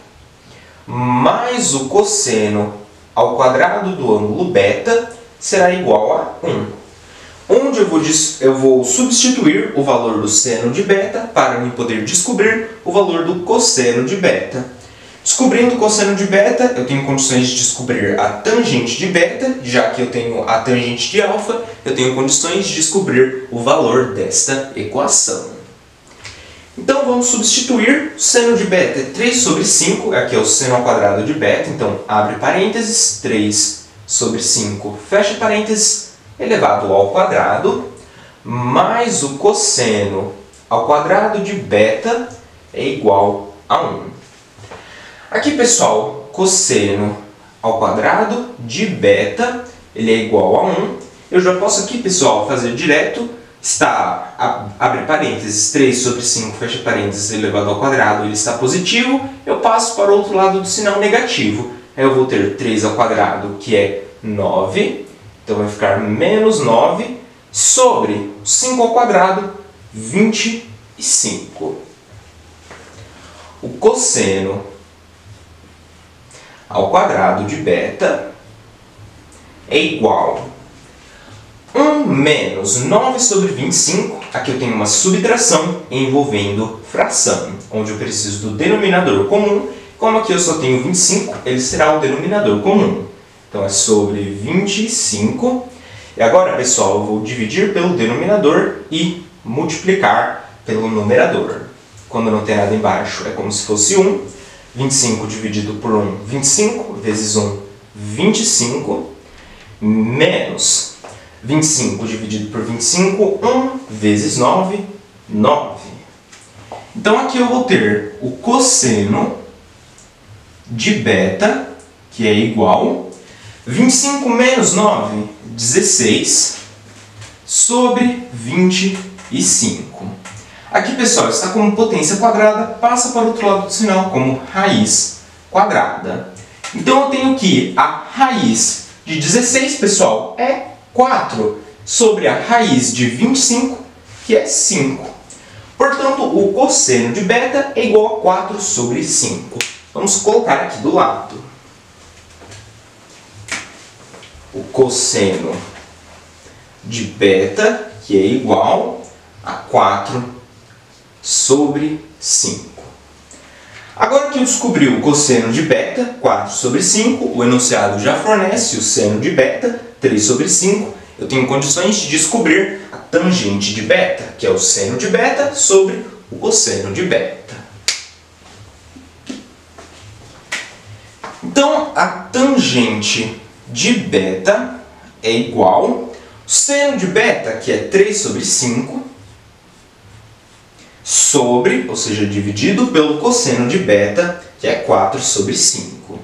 mais o cosseno ao quadrado do ângulo beta será igual a 1. Onde eu vou substituir o valor do seno de beta para me poder descobrir o valor do cosseno de beta. Descobrindo o cosseno de beta, eu tenho condições de descobrir a tangente de beta, já que eu tenho a tangente de alfa, eu tenho condições de descobrir o valor desta equação. Então, vamos substituir o seno de beta, é 3 sobre 5, aqui é o seno ao quadrado de beta, então abre parênteses, 3 sobre 5, fecha parênteses, elevado ao quadrado, mais o cosseno ao quadrado de beta é igual a 1. Aqui, pessoal, cosseno ao quadrado de beta, ele é igual a 1. Eu já posso aqui, pessoal, fazer direto. Abre parênteses, 3 sobre 5, fecha parênteses, elevado ao quadrado, ele está positivo. Eu passo para o outro lado do sinal negativo. Aí eu vou ter 3 ao quadrado, que é 9. Então, vai ficar menos 9 sobre 5 ao quadrado, 25. O cosseno ao quadrado de beta é igual a 1 menos 9 sobre 25. Aqui eu tenho uma subtração envolvendo fração, onde eu preciso do denominador comum. Como aqui eu só tenho 25, ele será o denominador comum. Então, é sobre 25. E agora, pessoal, eu vou dividir pelo denominador e multiplicar pelo numerador. Quando não tem nada embaixo, é como se fosse 1. 25 dividido por 1, 25. Vezes 1, 25. Menos 25 dividido por 25, 1. Vezes 9, 9. Então, aqui eu vou ter o cosseno de beta, que é igual 25 menos 9, 16, sobre 25. Aqui, pessoal, está como potência quadrada, passa para o outro lado do sinal como raiz quadrada. Então, eu tenho que a raiz de 16, pessoal, é 4, sobre a raiz de 25, que é 5. Portanto, o cosseno de beta é igual a 4 sobre 5. Vamos colocar aqui do lado. O cosseno de beta, que é igual a 4 sobre 5. Agora que eu descobri o cosseno de beta, 4 sobre 5, o enunciado já fornece o seno de beta, 3 sobre 5. Eu tenho condições de descobrir a tangente de beta, que é o seno de beta sobre o cosseno de beta. Então, a tangente de beta é igual ao seno de beta, que é 3 sobre 5, sobre, ou seja, dividido pelo cosseno de beta, que é 4 sobre 5.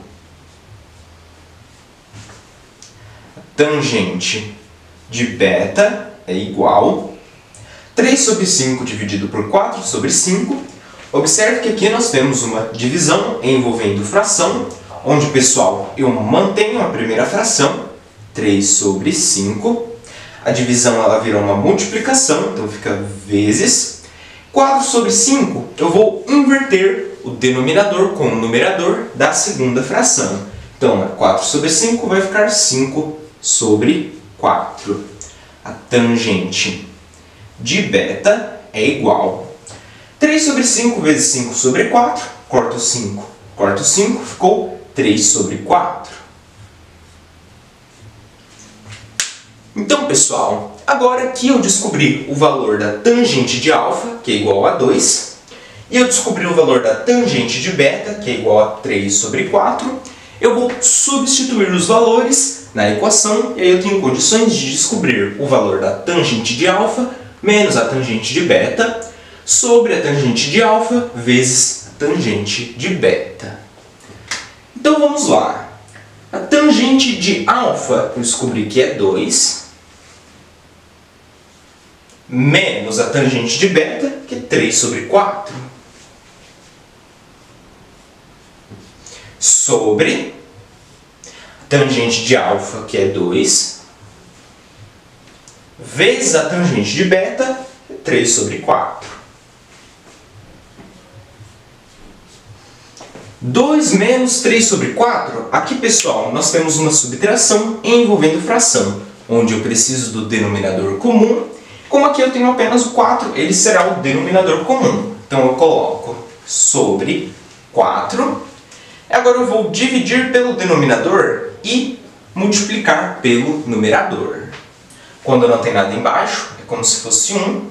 A tangente de beta é igual a 3 sobre 5 dividido por 4 sobre 5. Observe que aqui nós temos uma divisão envolvendo fração, onde, pessoal, eu mantenho a primeira fração, 3 sobre 5. A divisão ela vira uma multiplicação, então fica vezes. 4 sobre 5, eu vou inverter o denominador com o numerador da segunda fração. Então, 4 sobre 5 vai ficar 5 sobre 4. A tangente de beta é igual a 3 sobre 5 vezes 5 sobre 4. Corto 5, ficou 3 sobre 4. Então, pessoal, agora que eu descobri o valor da tangente de alfa, que é igual a 2, e eu descobri o valor da tangente de beta, que é igual a 3 sobre 4, eu vou substituir os valores na equação, e aí eu tenho condições de descobrir o valor da tangente de alfa menos a tangente de beta sobre a tangente de alfa vezes a tangente de beta. Então, vamos lá. A tangente de alfa eu descobri que é 2, menos a tangente de beta, que é 3 sobre 4, sobre a tangente de alfa, que é 2, vezes a tangente de beta, que é 3 sobre 4. 2 menos 3 sobre 4, aqui, pessoal, nós temos uma subtração envolvendo fração, onde eu preciso do denominador comum. Como aqui eu tenho apenas o 4, ele será o denominador comum. Então, eu coloco sobre 4. Agora eu vou dividir pelo denominador e multiplicar pelo numerador. Quando não tem nada embaixo, é como se fosse 1.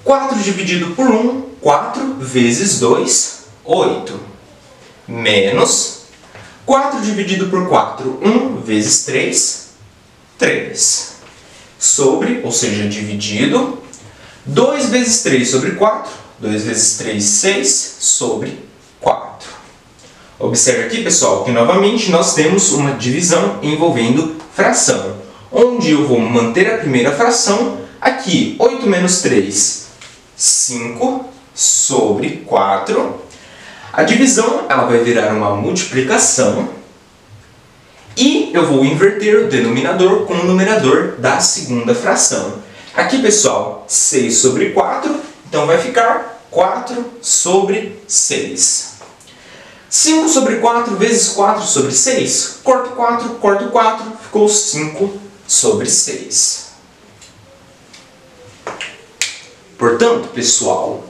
4 dividido por 1, 4 vezes 2, 8. Menos 4 dividido por 4, 1 vezes 3, 3. Sobre, ou seja, dividido, 2 vezes 3 sobre 4, 2 vezes 3, 6, sobre 4. Observe aqui, pessoal, que novamente nós temos uma divisão envolvendo fração, onde eu vou manter a primeira fração, aqui, 8 menos 3, 5, sobre 4. A divisão ela vai virar uma multiplicação e eu vou inverter o denominador com o numerador da segunda fração. Aqui, pessoal, 6 sobre 4, então vai ficar 4 sobre 6. 5 sobre 4 vezes 4 sobre 6, corto 4, ficou 5 sobre 6. Portanto, pessoal,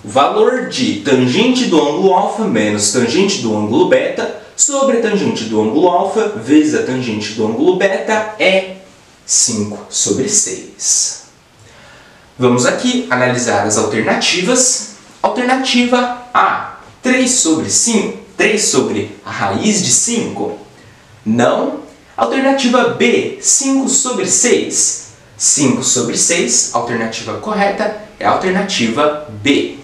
o valor de tangente do ângulo alfa menos tangente do ângulo beta sobre a tangente do ângulo alfa vezes a tangente do ângulo beta é 5 sobre 6. Vamos aqui analisar as alternativas. Alternativa A, 3 sobre 5, 3 sobre a raiz de 5? Não. Alternativa B, 5 sobre 6. 5 sobre 6, a alternativa correta é a alternativa B.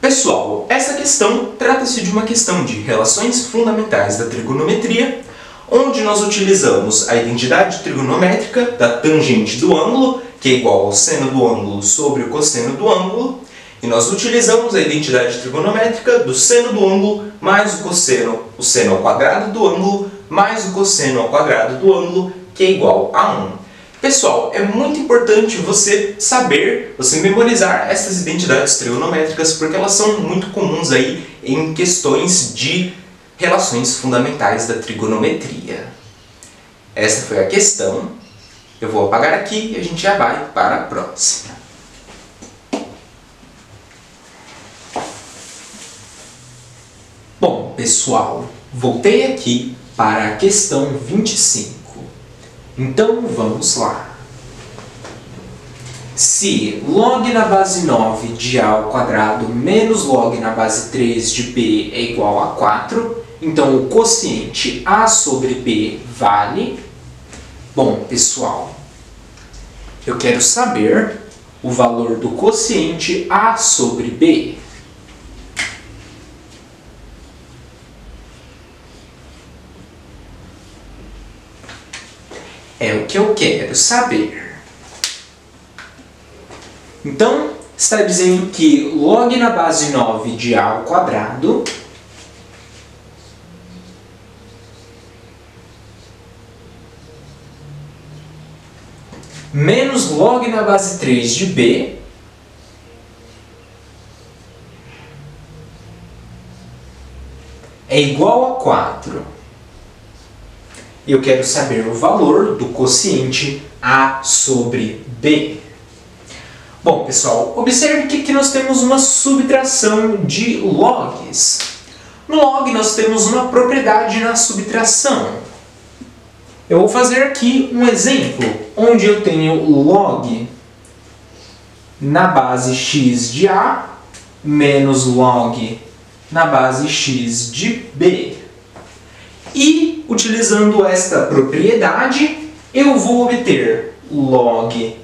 Pessoal, essa questão trata-se de uma questão de relações fundamentais da trigonometria, onde nós utilizamos a identidade trigonométrica da tangente do ângulo, que é igual ao seno do ângulo sobre o cosseno do ângulo, e nós utilizamos a identidade trigonométrica do seno do ângulo mais o seno ao quadrado do ângulo, mais o cosseno ao quadrado do ângulo, que é igual a 1. Pessoal, é muito importante você saber, você memorizar essas identidades trigonométricas, porque elas são muito comuns aí em questões de relações fundamentais da trigonometria. Esta foi a questão. Eu vou apagar aqui e a gente já vai para a próxima. Bom, pessoal, voltei aqui para a questão 25. Então, vamos lá. Se log na base 9 de A ao quadrado menos log na base 3 de B é igual a 4, então o quociente A sobre B vale... Bom, pessoal, eu quero saber o valor do quociente A sobre B. É o que eu quero saber. Então, está dizendo que log na base 9 de A ao quadrado menos log na base 3 de B é igual a 4. Eu quero saber o valor do quociente A sobre B. Bom, pessoal, observe que aqui nós temos uma subtração de logs. No log nós temos uma propriedade na subtração. Eu vou fazer aqui um exemplo, onde eu tenho log na base x de A menos log na base x de B. E, utilizando esta propriedade, eu vou obter log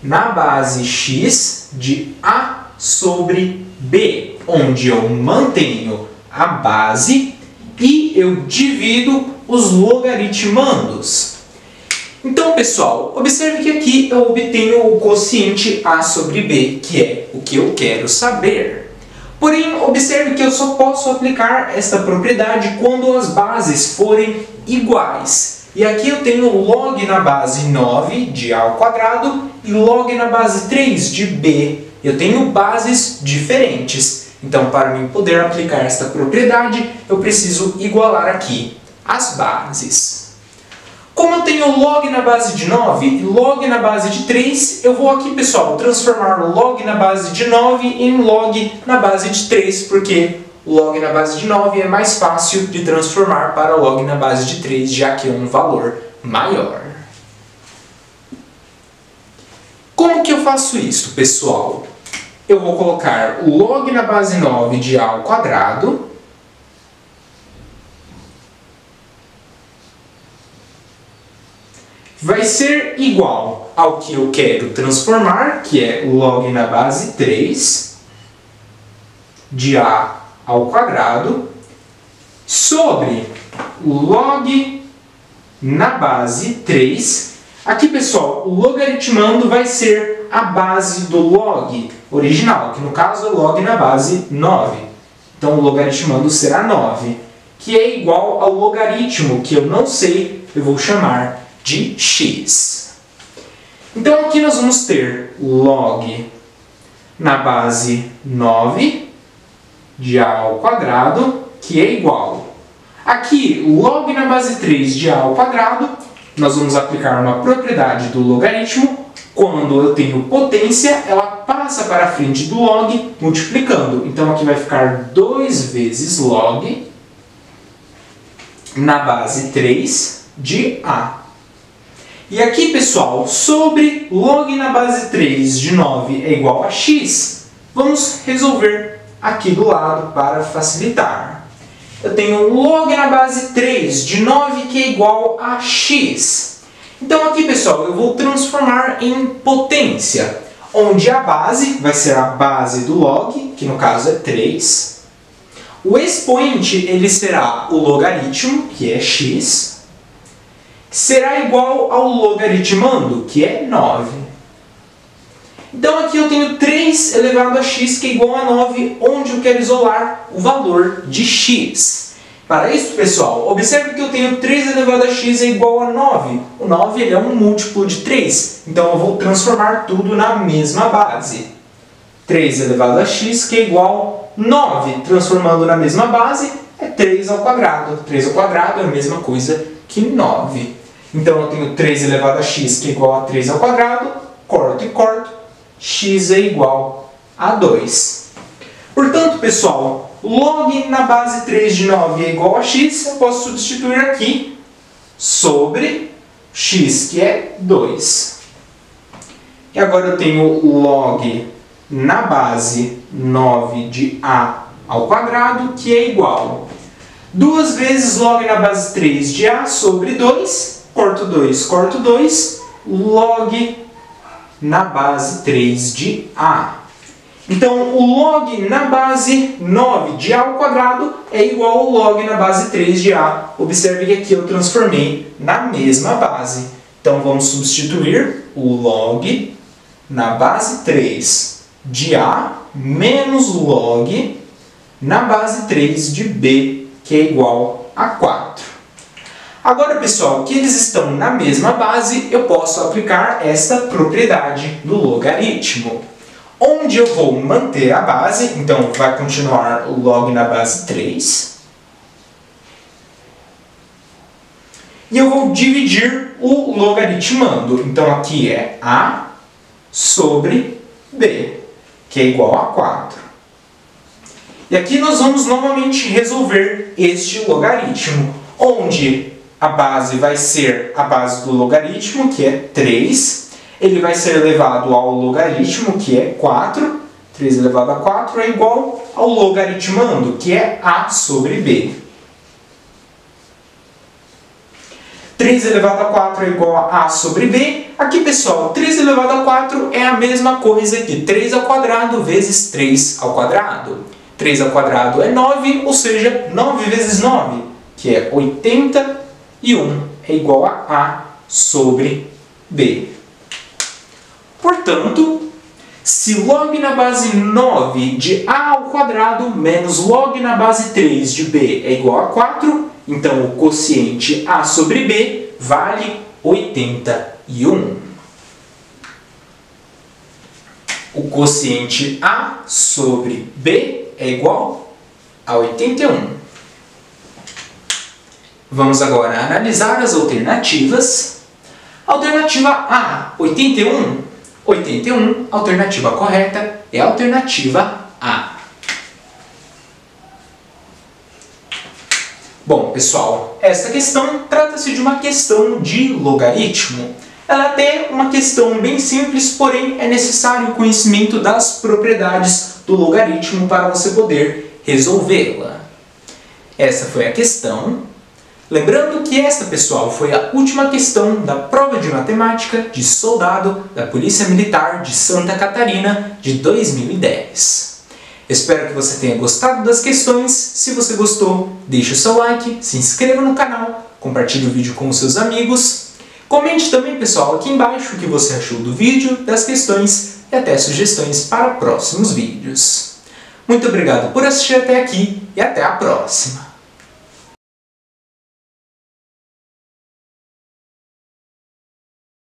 na base x de A sobre B, onde eu mantenho a base e eu divido os logaritmandos. Então, pessoal, observe que aqui eu obtenho o quociente A sobre B, que é o que eu quero saber. Porém, observe que eu só posso aplicar esta propriedade quando as bases forem iguais. E aqui eu tenho log na base 9 de A ao quadrado e log na base 3 de B. Eu tenho bases diferentes. Então, para mim poder aplicar esta propriedade, eu preciso igualar aqui as bases. Como eu tenho log na base de 9 e log na base de 3, eu vou aqui, pessoal, transformar o log na base de 9 em log na base de 3, porque log na base de 9 é mais fácil de transformar para log na base de 3, já que é um valor maior. Como que eu faço isso, pessoal? Eu vou colocar o log na base 9 de A ao quadrado vai ser igual ao que eu quero transformar, que é log na base 3 de A ao quadrado sobre log na base 3. Aqui, pessoal, o logaritmando vai ser a base do log original, que no caso é log na base 9. Então, o logaritmando será 9, que é igual ao logaritmo, que eu não sei, eu vou chamar de x. Então, aqui nós vamos ter log na base 9 de A ao quadrado, que é igual. Aqui, log na base 3 de A ao quadrado, nós vamos aplicar uma propriedade do logaritmo. Quando eu tenho potência, ela passa para a frente do log, multiplicando. Então, aqui vai ficar 2 vezes log na base 3 de A. E aqui, pessoal, sobre log na base 3 de 9 é igual a x, vamos resolver aqui do lado para facilitar. Eu tenho log na base 3 de 9 que é igual a x. Então aqui, pessoal, eu vou transformar em potência, onde a base vai ser a base do log, que no caso é 3. O expoente ele será o logaritmo, que é x. Será igual ao logaritmando, que é 9. Então aqui eu tenho 3 elevado a x, que é igual a 9, onde eu quero isolar o valor de x. Para isso, pessoal, observe que eu tenho 3 elevado a x é igual a 9. O 9 ele é um múltiplo de 3, então eu vou transformar tudo na mesma base. 3 elevado a x, que é igual a 9. Transformando na mesma base, é 3 ao quadrado. 3 ao quadrado é a mesma coisa que 9. Então eu tenho 3 elevado a x, que é igual a 3 ao quadrado, corto e corto, x é igual a 2. Portanto, pessoal, log na base 3 de 9 é igual a x, eu posso substituir aqui sobre x, que é 2. E agora eu tenho log na base 9 de a ao quadrado, que é igual 2 vezes log na base 3 de a sobre 2, corto 2, log na base 3 de a. Então, o log na base 9 de a ao quadrado é igual ao log na base 3 de a. Observe que aqui eu transformei na mesma base. Então, vamos substituir o log na base 3 de a menos log na base 3 de b, que é igual a 4. Agora, pessoal, que eles estão na mesma base, eu posso aplicar esta propriedade do logaritmo. Onde eu vou manter a base, então vai continuar o log na base 3. E eu vou dividir o logaritmando. Então aqui é a sobre b, que é igual a 4. E aqui nós vamos novamente resolver este logaritmo, onde a base vai ser a base do logaritmo, que é 3. Ele vai ser elevado ao logaritmo, que é 4. 3 elevado a 4 é igual ao logaritmando, que é a sobre b. 3 elevado a 4 é igual a a sobre b. Aqui, pessoal, 3 elevado a 4 é a mesma coisa que 3 ao quadrado vezes 3 ao quadrado. 3 ao quadrado é 9, ou seja, 9 vezes 9, que é 81, é igual a sobre b. Portanto, se log na base 9 de a ao quadrado menos log na base 3 de b é igual a 4, então o quociente a sobre b vale 81. O quociente a sobre b é igual a 81. Vamos agora analisar as alternativas. Alternativa A, 81. 81, alternativa correta é a alternativa A. Bom, pessoal, esta questão trata-se de uma questão de logaritmo. Ela é até uma questão bem simples, porém é necessário o conhecimento das propriedades do logaritmo para você poder resolvê-la. Essa foi a questão. Lembrando que esta, pessoal, foi a última questão da prova de matemática de soldado da Polícia Militar de Santa Catarina de 2010. Espero que você tenha gostado das questões. Se você gostou, deixe o seu like, se inscreva no canal, compartilhe o vídeo com os seus amigos. Comente também, pessoal, aqui embaixo o que você achou do vídeo, das questões e até sugestões para próximos vídeos. Muito obrigado por assistir até aqui e até a próxima!